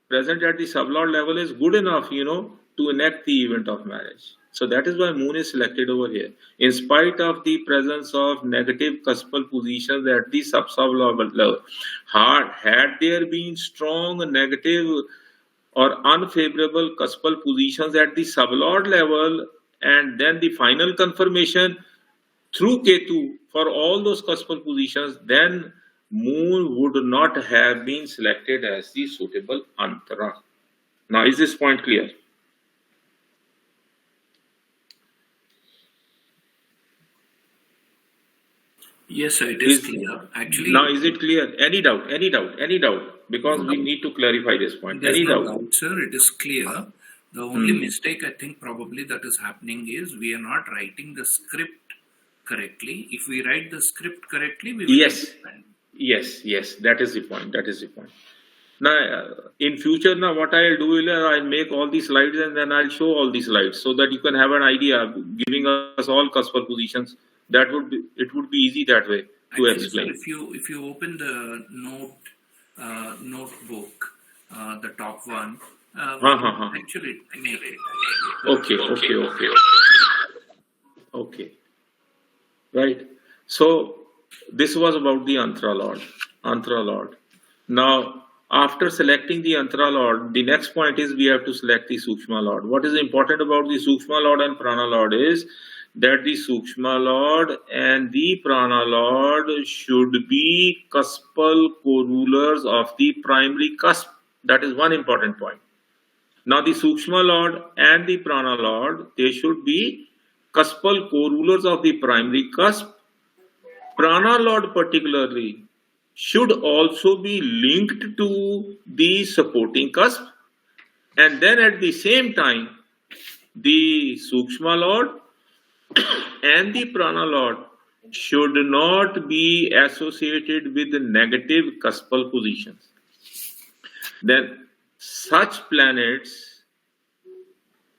Present at the sublord level is good enough, to enact the event of marriage. So that is why Moon is selected over here. In spite of the presence of negative cuspal positions at the sub-sublord level, had there been strong negative or unfavorable cuspal positions at the sublord level, and then the final confirmation through Ketu for all those cuspal positions, then Moon would not have been selected as the suitable Antara. Now, is this point clear? Yes, sir, it is clear. Actually, now is it clear? Any doubt? Because we need to clarify this point. Any doubt, sir? It is clear. The only mistake I think probably that is happening is we are not writing the script correctly. If we write the script correctly, we will understand. Yes. That is the point. Now, in future, now what I'll do is I'll make all these slides and then I'll show all these slides so that you can have an idea, giving us all cuspal positions. It would be easy that way to explain. Sir, if you open the notebook, the top one, actually make it. Okay. Right. So this was about the Antara Lord. Now, after selecting the Antara Lord, the next point is we have to select the Sukshma Lord. What is important about the Sukshma Lord and Prana Lord is that the Sukshma Lord and the Prana Lord should be cuspal co-rulers of the primary cusp. That is one important point. Now, the Sukshma Lord and the Prana Lord, they should be cuspal co-rulers of the primary cusp. Prana Lord particularly should also be linked to the supporting cusp. And then at the same time, the Sukshma Lord and the Prana Lord should not be associated with the negative cuspal positions. Then such planets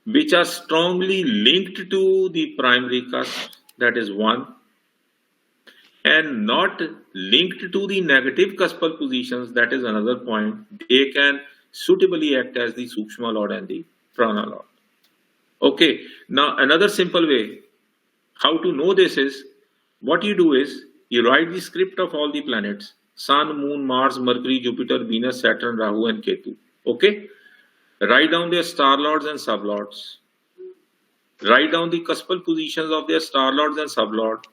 which are strongly linked to the primary cusp, that is one, and not linked to the negative cuspal positions, that is another point. They can suitably act as the Sukshma Lord and the Prana Lord. Okay, now another simple way how to know this is, what you do is, you write the script of all the planets, Sun, Moon, Mars, Mercury, Jupiter, Venus, Saturn, Rahu and Ketu. Okay, write down their star lords and sublords. Write down the cuspal positions of their star lords and sublord,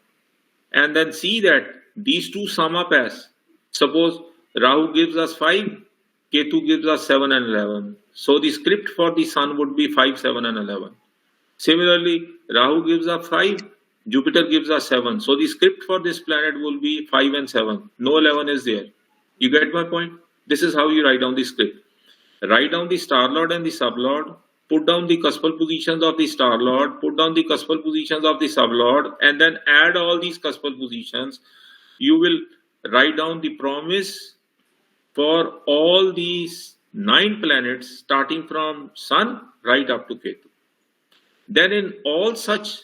and then see that these two sum up as, suppose Rahu gives us 5, Ketu gives us 7 and 11. So the script for the Sun would be 5, 7 and 11. Similarly, Rahu gives us 5, Jupiter gives us 7. So the script for this planet will be 5 and 7. No 11 is there. You get my point? This is how you write down the script. Write down the star lord and the sublord, put down the cuspal positions of the star lord, put down the cuspal positions of the sublord, and then add all these cuspal positions. You will write down the promise for all these 9 planets starting from Sun right up to Ketu. Then in all such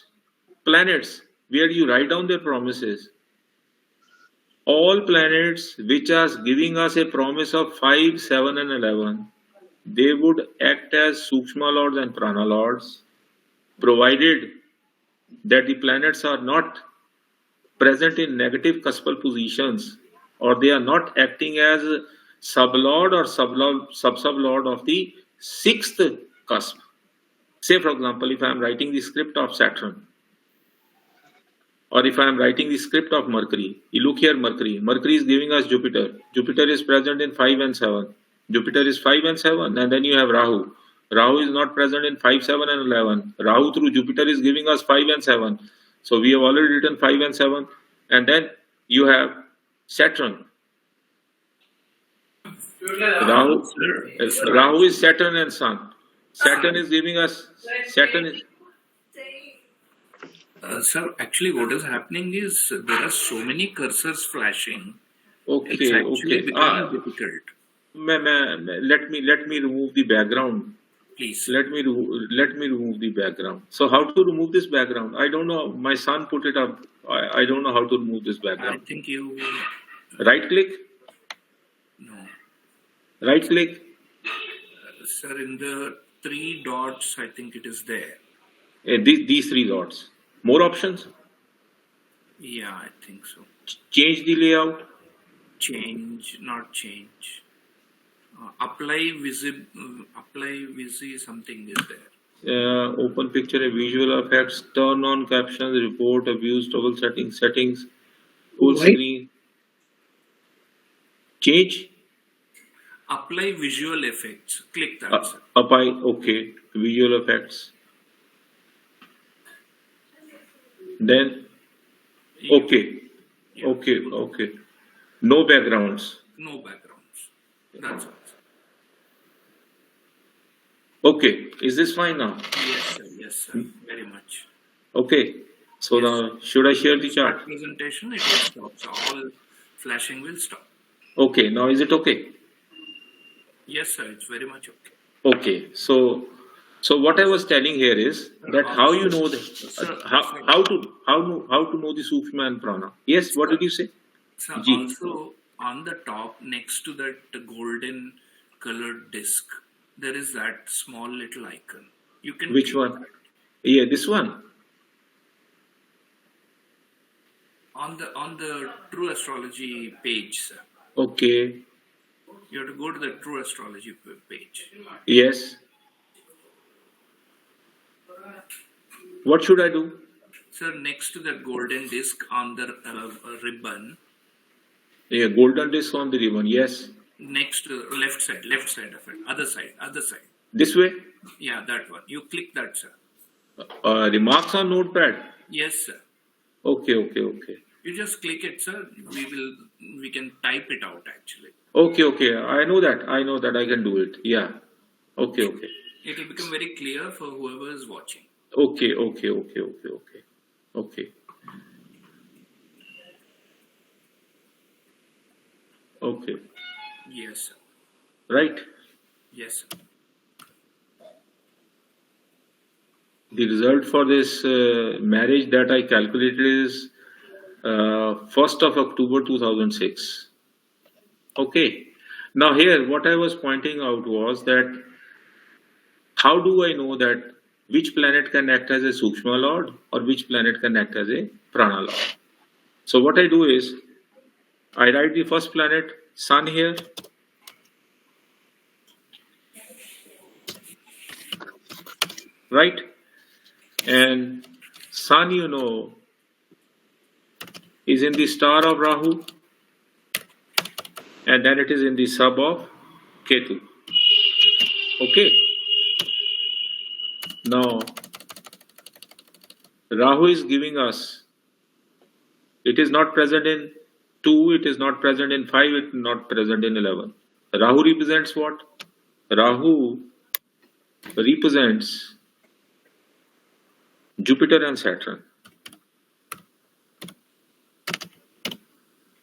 planets where you write down their promises, all planets which are giving us a promise of 5, 7 and 11, they would act as Sukshma Lords and Prana Lords, provided that the planets are not present in negative cuspal positions, or they are not acting as sublord or sub-sublord of the 6th cusp. Say for example, if I am writing the script of Saturn, or if I am writing the script of Mercury, you look here, Mercury is giving us Jupiter. Jupiter is present in 5 and 7. Jupiter is 5 and 7, and then you have Rahu. Rahu is not present in 5, 7 and 11. Rahu through Jupiter is giving us 5 and 7. So we have already written 5 and 7. And then you have Saturn. Rahu is Saturn and Sun. Saturn is giving us, Saturn is... Sir, actually what is happening is there are so many cursors flashing. Okay, it's actually becoming difficult. Let me remove the background. Please. Let me remove the background. So how to remove this background? I don't know. My son put it up. I don't know how to remove this background. I think you... Right click? No. Right click? Sir, in the 3 dots, I think it is there. These 3 dots. More options? Yeah, I think so. Change the layout? Change, not change. Apply visi something is there. Open picture and visual effects, turn on captions, report, abuse, toggle settings, full screen. Change? Apply visual effects. Click that. Apply, okay. Visual effects. Then, okay. Yeah. Okay. No backgrounds. No backgrounds. That's all. Okay, is this fine now? Yes, sir. Very much. Okay, so now should I share the chart? Presentation, it will stop. So all flashing will stop. Okay, now is it okay? Yes, sir. It's very much okay. Okay, so what I was telling here is that how you know how to know the Sukshma and Prana. Yes, what did you say? So also on the top next to that golden colored disc, there is that small little icon. You can. Which one? Yeah, this one. On the True Astrology page, sir. Okay. You have to go to the True Astrology page. Yes. What should I do? Sir, next to that golden disc on the ribbon. Yeah, golden disc on the ribbon. Yes. Next to the left side of it. Other side. This way? Yeah, that one. You click that, sir. Remarks on notepad? Yes, sir. Okay. You just click it, sir. We can type it out actually. Okay. I know that. I can do it. Yeah. Okay. It will become very clear for whoever is watching. Okay. Okay. Yes, sir. Right? Yes, sir. The result for this marriage that I calculated is 1st of October 2006. Okay. Now here, what I was pointing out was that how do I know that which planet can act as a Sukshma Lord or which planet can act as a Prana Lord? So what I do is, I write the first planet, Sun here. Right? And Sun, you know, is in the star of Rahu. And then it is in the sub of Ketu. Okay. Now, Rahu is giving us, it is not present in 2, it is not present in 5, it is not present in 11. Rahu represents what? Rahu represents Jupiter and Saturn.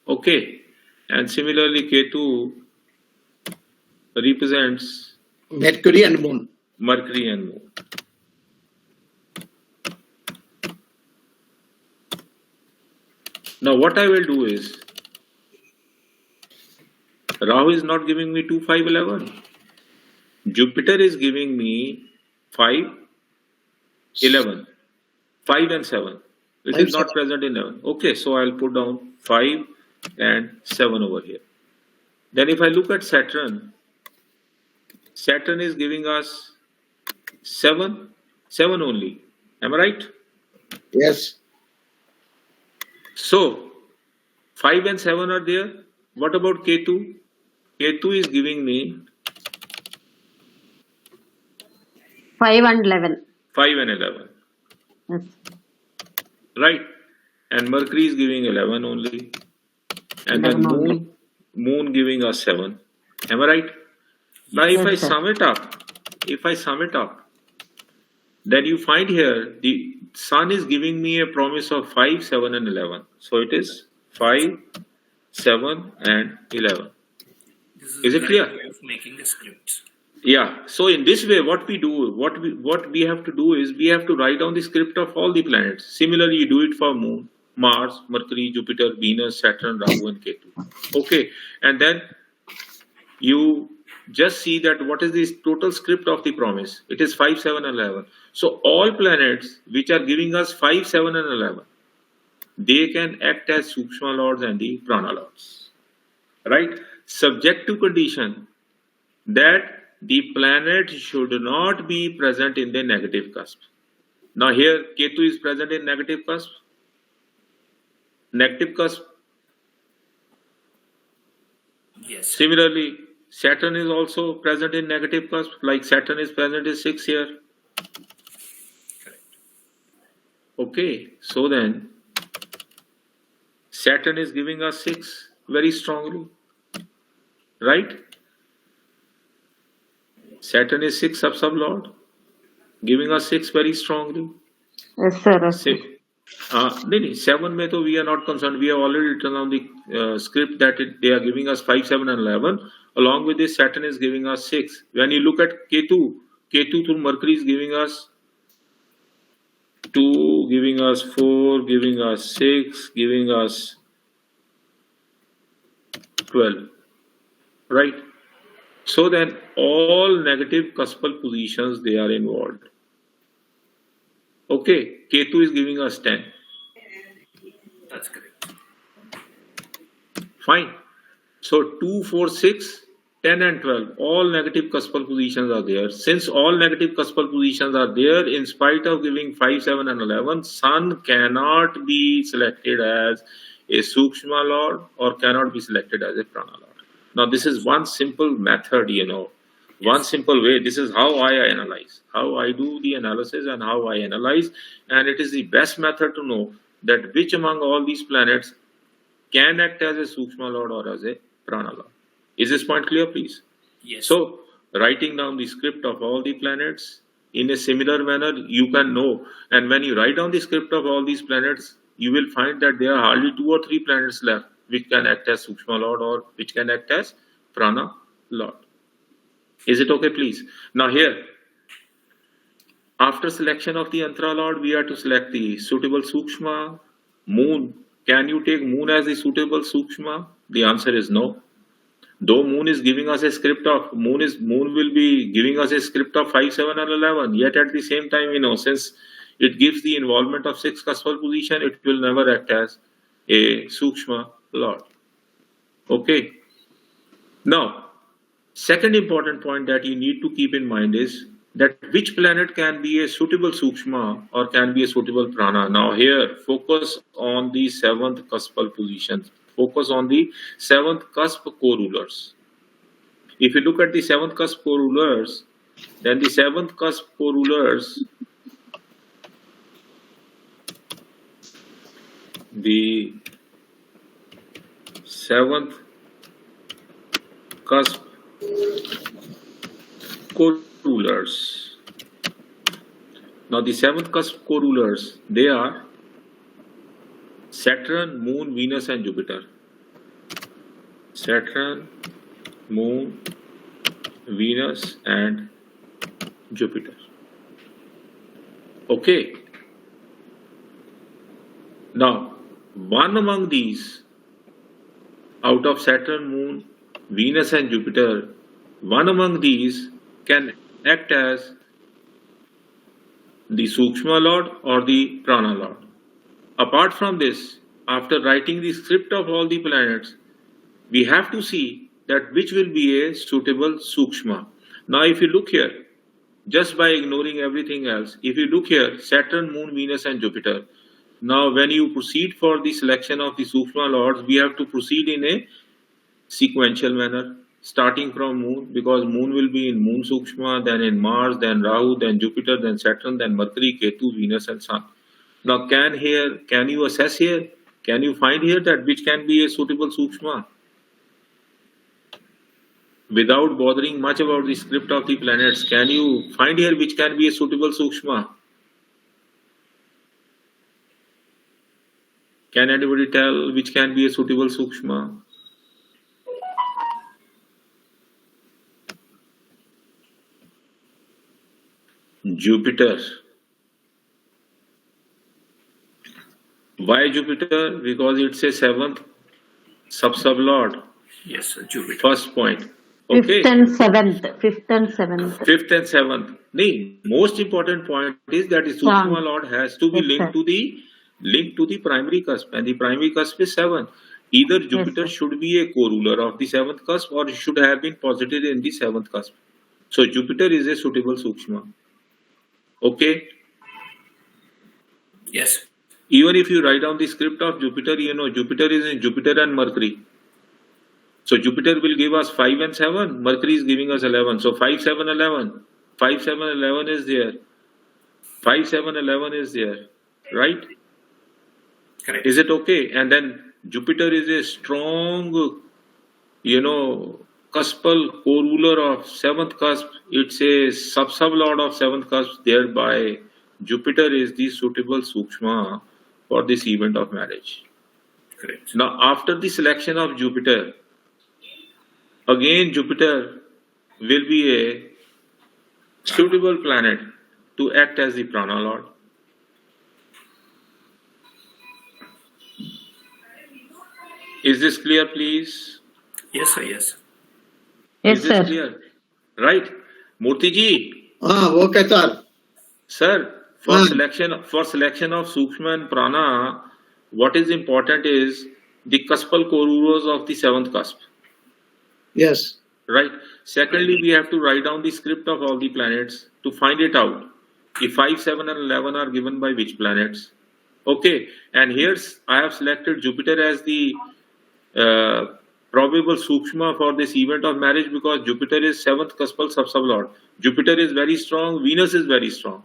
Okay. And similarly, Ketu represents Mercury and Moon. Mercury and Moon. Now what I will do is, Rahu is not giving me 2, 5, 11. Jupiter is giving me 5, 11. 5 and 7. It is not present in 11. Okay, so I'll put down 5 and 7 over here. Then if I look at Saturn, Saturn is giving us 7 only. Am I right? Yes. So 5 and 7 are there. What about Ketu? Ketu is giving me 5 and 11. 5 and 11. Yes. Right? And Mercury is giving 11 only. And then Moon giving us 7. Am I right? Now if I sum it up, then you find here the Sun is giving me a promise of 5, 7 and 11. So it is 5, 7 and 11. Is it clear? Way of making the scripts. Yeah. So in this way, what we do, what we have to do is we have to write down the script of all the planets. Similarly, you do it for Moon, Mars, Mercury, Jupiter, Venus, Saturn, Rahu and Ketu. Okay. And then you just see that what is the total script of the promise. It is 5, 7 and 11. So all planets which are giving us 5, 7 and 11, they can act as Sukshma Lords and the Prana Lords. Right? Subject to condition that the planet should not be present in the negative cusp. Now here Ketu is present in negative cusp. Negative cusp. Yes. Similarly, Saturn is also present in negative cusp, like Saturn is present in 6 here. Correct. Okay, so then Saturn is giving us 6 very strongly, right? Saturn is 6 sub-lord, giving us 6 very strongly. Yes, sir. Yes, sir. 7 में तो we are not concerned. We have already written on the script that they are giving us 5, 7 and 11. Along with this, Saturn is giving us 6. When you look at Ketu through Mercury is giving us 2, giving us 4, giving us 6, giving us 12. Right? So then all negative cuspal positions, they are involved. Okay, Ketu is giving us 10. That's correct. Fine. So 2, 4, 6, 10 and 12, all negative cuspal positions are there. Since all negative cuspal positions are there, in spite of giving 5, 7 and 11, Sun cannot be selected as a Sukshma Lord or cannot be selected as a Prana Lord. Now this is one simple method, one simple way. This is how I analyze, how I do the analysis and how I analyze. And it is the best method to know that which among all these planets can act as a Sukshma Lord or as a Prana Lord. Is this point clear, please? Yes. So, writing down the script of all the planets in a similar manner, you can know. And when you write down the script of all these planets, you will find that there are hardly 2 or 3 planets left which can act as Sukshma Lord or which can act as Prana Lord. Is it okay, please? Now here, after selection of the Antara Lord, we are to select the suitable Sukshma. Moon. Can you take Moon as the suitable Sukshma? The answer is no. Though moon is giving us a script of moon will be giving us a script of 5, 7, and 11. Yet at the same time, since it gives the involvement of 6 cuspal position, it will never act as a Sukshma Lord. Okay. Now, second important point that you need to keep in mind is that which planet can be a suitable Sukshma or can be a suitable Prana. Now here, focus on the 7th cuspal position. Focus on the 7th cusp co-rulers. If you look at the 7th cusp co-rulers, then the 7th cusp co-rulers, the 7th cusp co-rulers. Now the 7th cusp co-rulers, they are Saturn, Moon, Venus and Jupiter. Saturn, Moon, Venus and Jupiter. Okay. Now, one among these, out of Saturn, Moon, Venus and Jupiter, one among these can act as the Sukshma Lord or the Prana Lord. Apart from this, after writing the script of all the planets, we have to see that which will be a suitable Sukshma. Now if you look here, just by ignoring everything else, if you look here, Saturn, Moon, Venus and Jupiter. Now when you proceed for the selection of the Sukshma Lords, we have to proceed in a sequential manner, starting from Moon, because Moon will be in Moon Sukshma, then in Mars, then Rahu, then Jupiter, then Saturn, then Mercury, Ketu, Venus and Sun. Now can you assess here? Can you find here that which can be a suitable Sukshma? Without bothering much about the script of the planets, can you find here which can be a suitable Sukshma? Can anybody tell which can be a suitable Sukshma? Jupiter. Why Jupiter? Because it's a 7th sub-lord. Yes, Jupiter. First point. Okay. 5th and 7th. 5th and 7th. 5th and 7th. The most important point is that the Sukshma Lord has to be linked to the primary cusp, and the primary cusp is 7. Either Jupiter should be a co-ruler of the 7th cusp or should have been posited in the 7th cusp. So Jupiter is a suitable Sukshma. Okay. Yes. Even if you write down the script of Jupiter, Jupiter is in Jupiter and Mercury. So Jupiter will give us 5 and 7. Mercury is giving us 11. So 5, 7, 11. 5, 7, 11 is there. 5, 7, 11 is there. Right? Correct. Is it okay? And then Jupiter is a strong, cuspal co-ruler of 7th cusp. It's a sub-lord of 7th cusp. Thereby, Jupiter is the suitable Sukshma for this event of marriage. Correct. Now, after the selection of Jupiter, again Jupiter will be a suitable planet to act as the Prana Lord. Is this clear, please? Yes, sir. Yes. Yes, Is this sir. clear? Right? Murthy ji, Okay, sir. sir, for selection of Sukshma and Prana, what is important is the cuspal co-rulers of the 7th cusp. Yes. Right? Secondly, we have to write down the script of all the planets to find it out. If 5, 7 and 11 are given by which planets? Okay, and here's I have selected Jupiter as the probable Sukshma for this event of marriage because Jupiter is 7th cuspal sub-lord. Jupiter is very strong, Venus is very strong.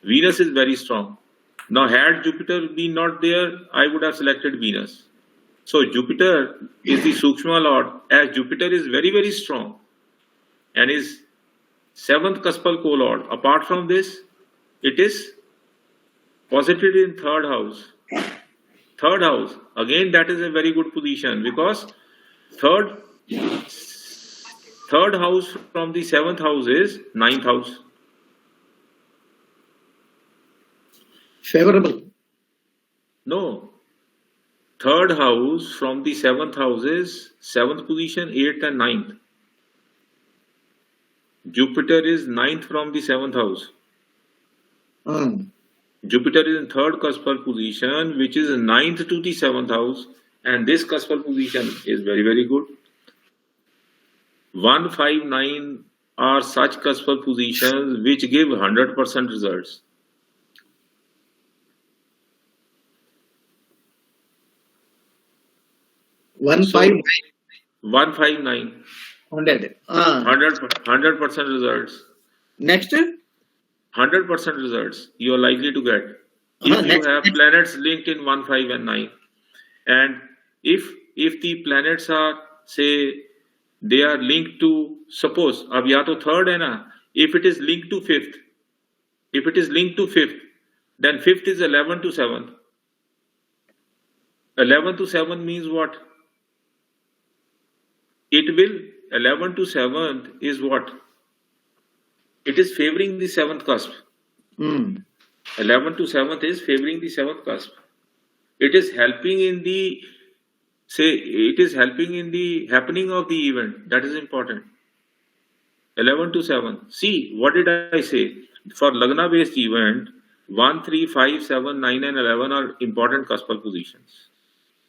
Venus is very strong. Now had Jupiter been not there, I would have selected Venus. So Jupiter is the Sukshma Lord, as Jupiter is very, very strong and is 7th cuspal co-lord. Apart from this, it is posited in 3rd house. 3rd house, again that is a very good position because third house from the 7th house is 9th house. Favorable. No. third house from the seventh house is 7th position, 8th and 9th. Jupiter is 9th from the 7th house. Jupiter is in third cuspal position, which is 9th to the 7th house, and this cuspal position is very, very good. 1, 5, 9 are such cuspal positions which give 100% results. One So, five 159, 100. 100% results. Next. 100% results you are likely to get if you have planets linked in 1, 5 and 9. And if the planets are, say, they are linked to, suppose ab ya to third hai na, if it is linked to fifth, then fifth is 11 to 7th. 11 to 7 means what? It will 11 to 7th is what? It is favoring the 7th cusp. 11 to 7th is favoring the 7th cusp. It is helping in the, say, it is helping in the happening of the event. That is important. 11 to 7. See, what did I say? For Lagna based event, 1, 3, 5, 7, 9 and 11 are important cuspal positions.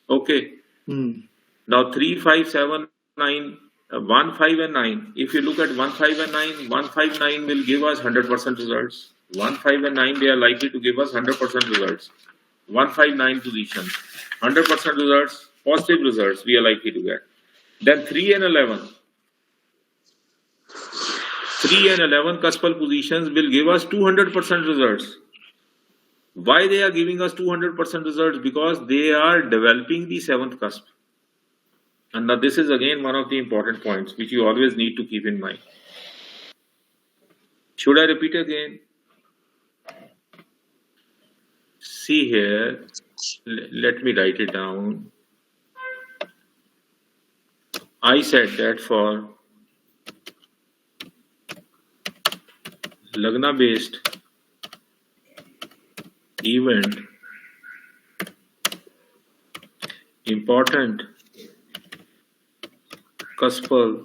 Okay. Now 3, 5, 7, 9, 1, 5 and 9. If you look at 1, 5 and 9, 1, 5, 9 will give us 100% results. 1, 5 and 9, they are likely to give us 100% results. 1, 5, 9 position. 100% results, positive results we are likely to get. Then 3 and 11. 3 and 11 cuspal positions will give us 200% results. Why they are giving us 200% results? Because they are developing the 7th cusp. And now this is again one of the important points which you always need to keep in mind. Should I repeat again? See here, let me write it down. I said that for Lagna based event, important cuspal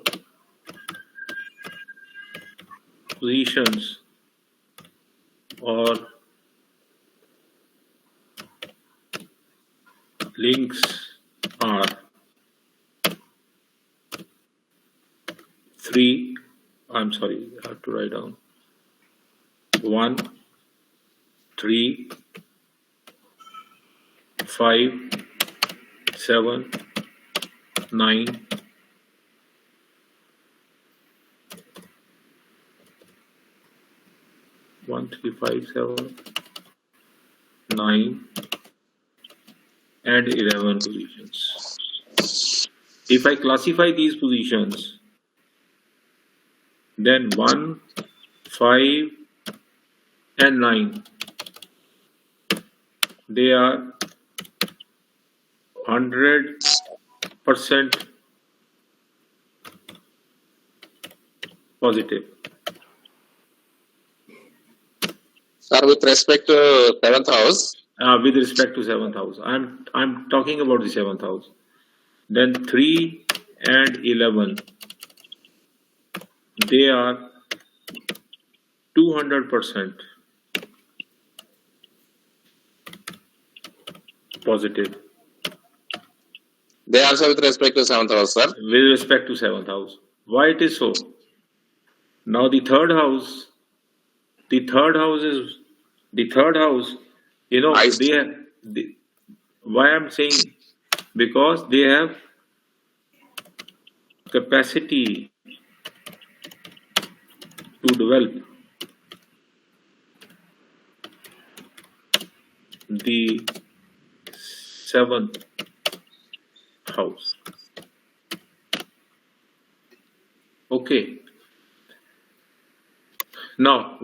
positions or links are 3. I'm sorry, I have to write down 1, 3, 5, 7, 9, 1, 3, 5, 7, 9 and 11 positions. If I classify these positions, then 1, 5 and 9, they are 100% positive. Sir, with respect to 7th house? With respect to 7th house. I'm talking about the 7th house. Then 3 and 11, they are 200% positive. They also with respect to 7th house, sir? With respect to 7th house. Why it is so? Now the third house is, you know, why I'm saying, because they have capacity to develop the 7th house. Okay. Now,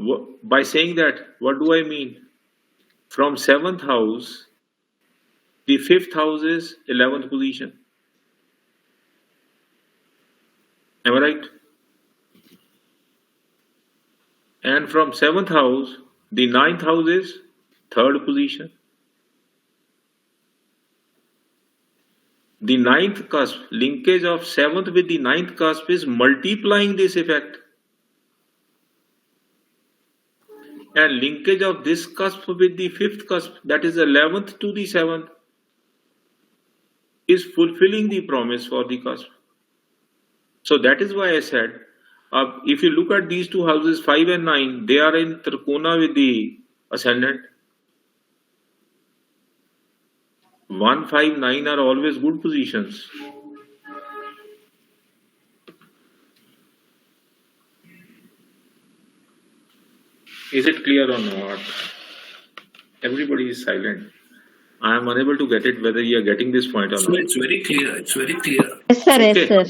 by saying that, what do I mean? From 7th house, the 5th house is 11th position. Am I right? And from 7th house, the 9th house is 3rd position. The ninth cusp, linkage of 7th with the ninth cusp is multiplying this effect. And linkage of this cusp with the 5th cusp, that is 11th to the 7th, is fulfilling the promise for the cusp. So that is why I said, if you look at these two houses, 5 and 9, they are in Trikona with the ascendant. 1, 5, 9 are always good positions. Is it clear or not? Everybody is silent. I am unable to get it whether you are getting this point or not. It's very clear. It's very clear. Yes, sir. Okay. Yes, sir.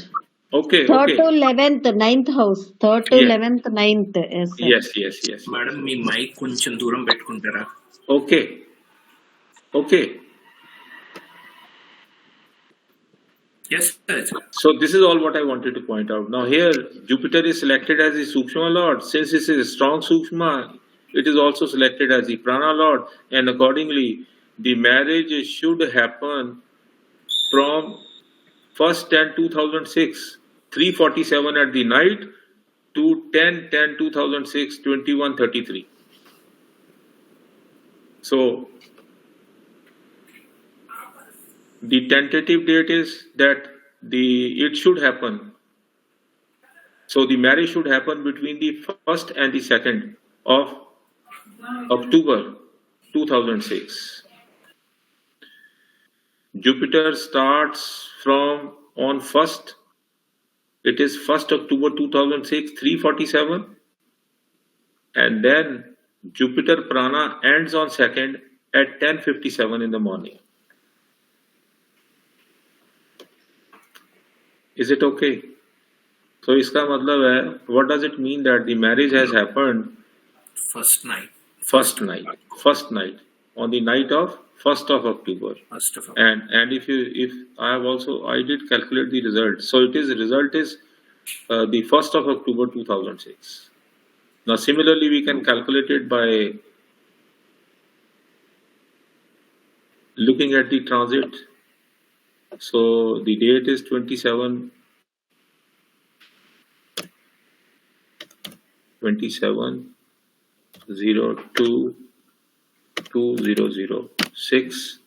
Okay. 3rd Okay. to 11th, 9th house. 3rd to Yeah. 11th, 9th. Yes, sir. Yes. Madam, me mic కొంచెం దూరం పెట్టుకుంటారా? Okay. Yes, sir. So this is all what I wanted to point out. Now here, Jupiter is selected as the Sukshma Lord. Since this is a strong Sukshma, it is also selected as the Prana Lord, and accordingly, the marriage should happen from 1st 10/2006, 3:47 at the night to 10/10/2006, 21:33. So the tentative date is that it should happen. So the marriage should happen between the 1st and the 2nd of October 2006. Jupiter starts from on 1st. It is 1st October 2006, 3:47, and then Jupiter Prana ends on 2nd at 10:57 in the morning. Is it okay? So इसका मतलब है, what does it mean that the marriage has happened First night. First night on the night of 1st of October. And if I did calculate the result. So result is the 1st of October 2006. Now similarly we can calculate it by looking at the transit. So the date is 27/02/2006,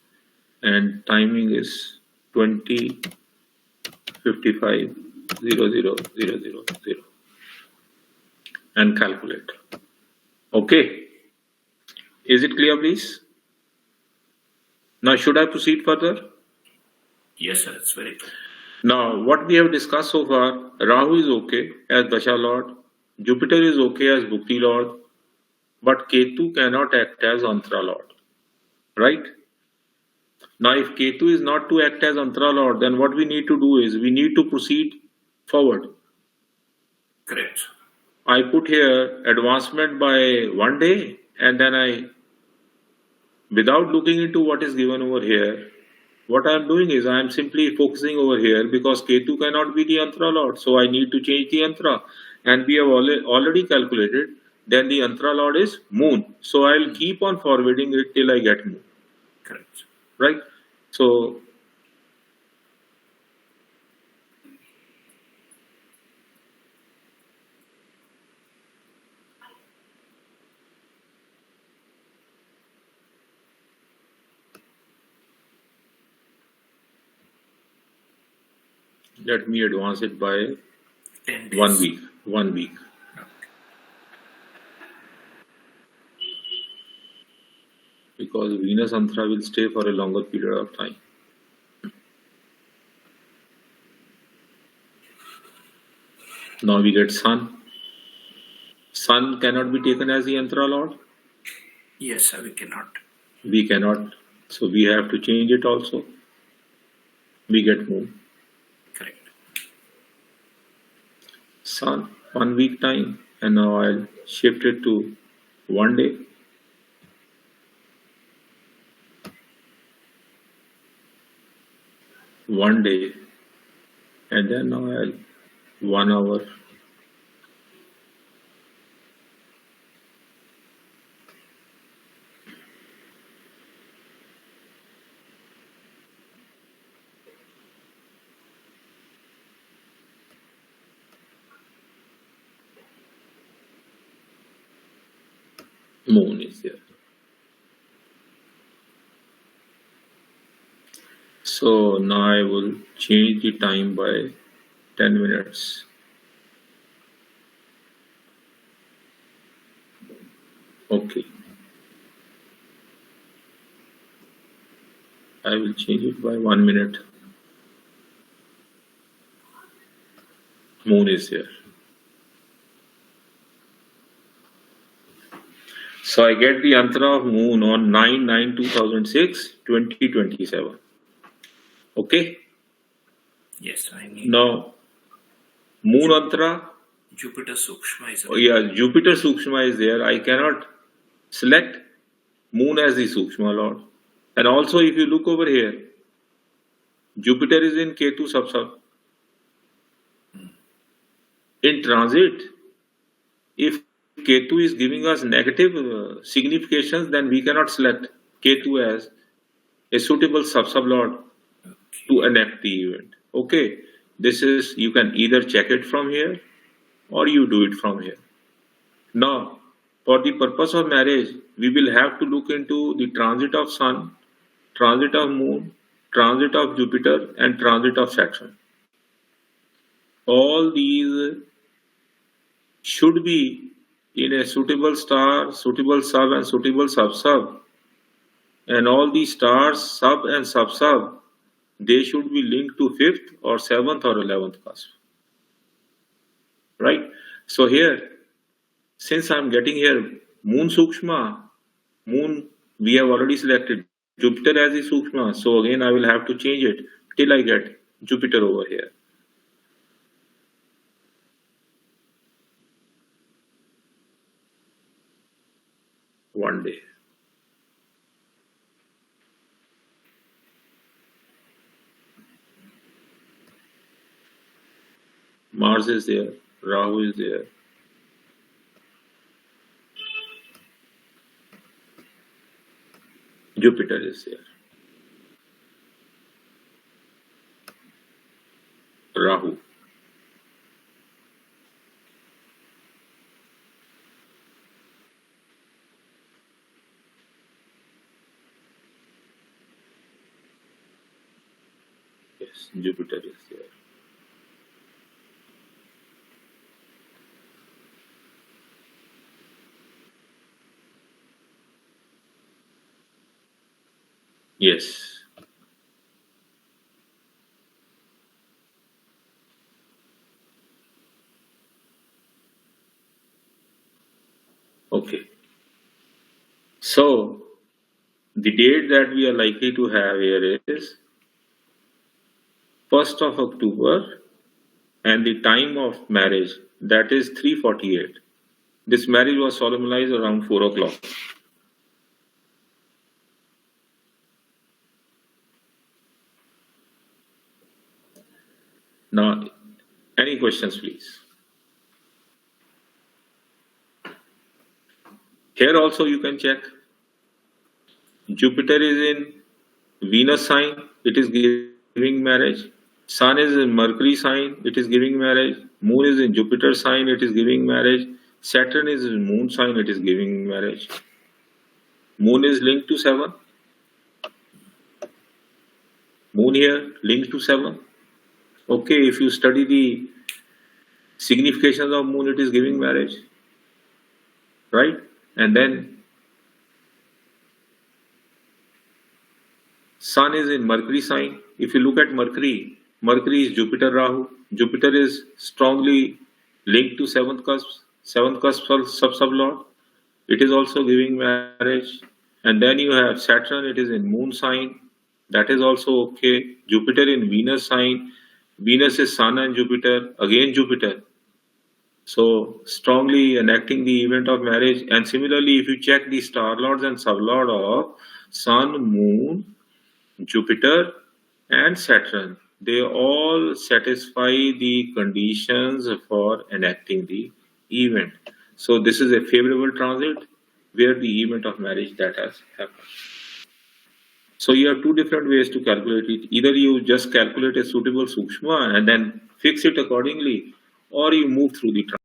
and timing is 20:55:00:00, and calculate. Okay, is it clear, please? Now should I proceed further? Yes, sir. It's very clear. Now, what we have discussed so far, Rahu is okay as Dasha Lord, Jupiter is okay as Bhukti Lord, but Ketu cannot act as Antara Lord. Right? Now, if Ketu is not to act as Antara Lord, then what we need to do is we need to proceed forward. Correct. I put here advancement by 1 day, and then without looking into what is given over here, what I am doing is I am simply focusing over here because Ketu cannot be the Antara Lord. So I need to change the Antara. And we have already calculated, then the Antara Lord is Moon. So I'll keep on forwarding it till I get Moon. Correct. Right? So let me advance it by 10 days. 1 week. 1 week. Because Venus Antara will stay for a longer period of time. Now we get Sun. Sun cannot be taken as the Antara Lord. Yes, sir. We cannot. We cannot. So we have to change it also. We get Moon. Correct. Sun, 1 week time, and now I'll shift it to 1 day. One day, and then now I'll 1 hour. Moon is there. So now I will change the time by 10 minutes. Okay. I will change it by 1 minute. Moon is here. So I get the antara of moon on 9/9/2006, 2027. Okay? Yes, I need. Now, moon antara. Jupiter Sukshma is. Oh, yeah, Jupiter Sukshma is there. I cannot select moon as the Sukshma Lord. And also, if you look over here, Jupiter is in Ketu Sub. In transit, if Ketu is giving us negative significations, then we cannot select Ketu as a suitable sub-lord to enact the event. Okay, this is, you can either check it from here or you do it from here. Now, for the purpose of marriage, we will have to look into the transit of Sun, transit of Moon, transit of Jupiter, and transit of Saturn. All these should be in a suitable star, suitable sub, and suitable sub-sub. And all these stars, sub and sub-sub, they should be linked to 5th or 7th or 11th cusp. Right? So here, since I'm getting here Moon Sukshma, Moon we have already selected, Jupiter as the Sukshma, so again I will have to change it till I get Jupiter over here. One day. Mars is there, Rahu is there. Jupiter is there. Rahu. Yes, Jupiter is there. Yes. Okay. So, the date that we are likely to have here is 1st of October and the time of marriage, that is 3:48. This marriage was solemnized around 4 o'clock. Now, any questions, please? Here also you can check. Jupiter is in Venus sign, it is giving marriage. Sun is in Mercury sign, it is giving marriage. Moon is in Jupiter sign, it is giving marriage. Saturn is in Moon sign, it is giving marriage. Moon is linked to 7. Moon here linked to 7. Okay, if you study the significations of Moon, it is giving marriage. Right? And then Sun is in Mercury sign. If you look at Mercury, Mercury is Jupiter Rahu. Jupiter is strongly linked to 7th cusp sub-lord. It is also giving marriage. And then you have Saturn, it is in Moon sign. That is also okay. Jupiter in Venus sign. Venus is Sun and Jupiter. Again Jupiter. So strongly enacting the event of marriage. And similarly, if you check the star lords and sub-lord of Sun, Moon, Jupiter and Saturn, they all satisfy the conditions for enacting the event. So this is a favorable transit where the event of marriage that has happened. So you have two different ways to calculate it. Either you just calculate a suitable Sukshma and then fix it accordingly, or you move through the transit.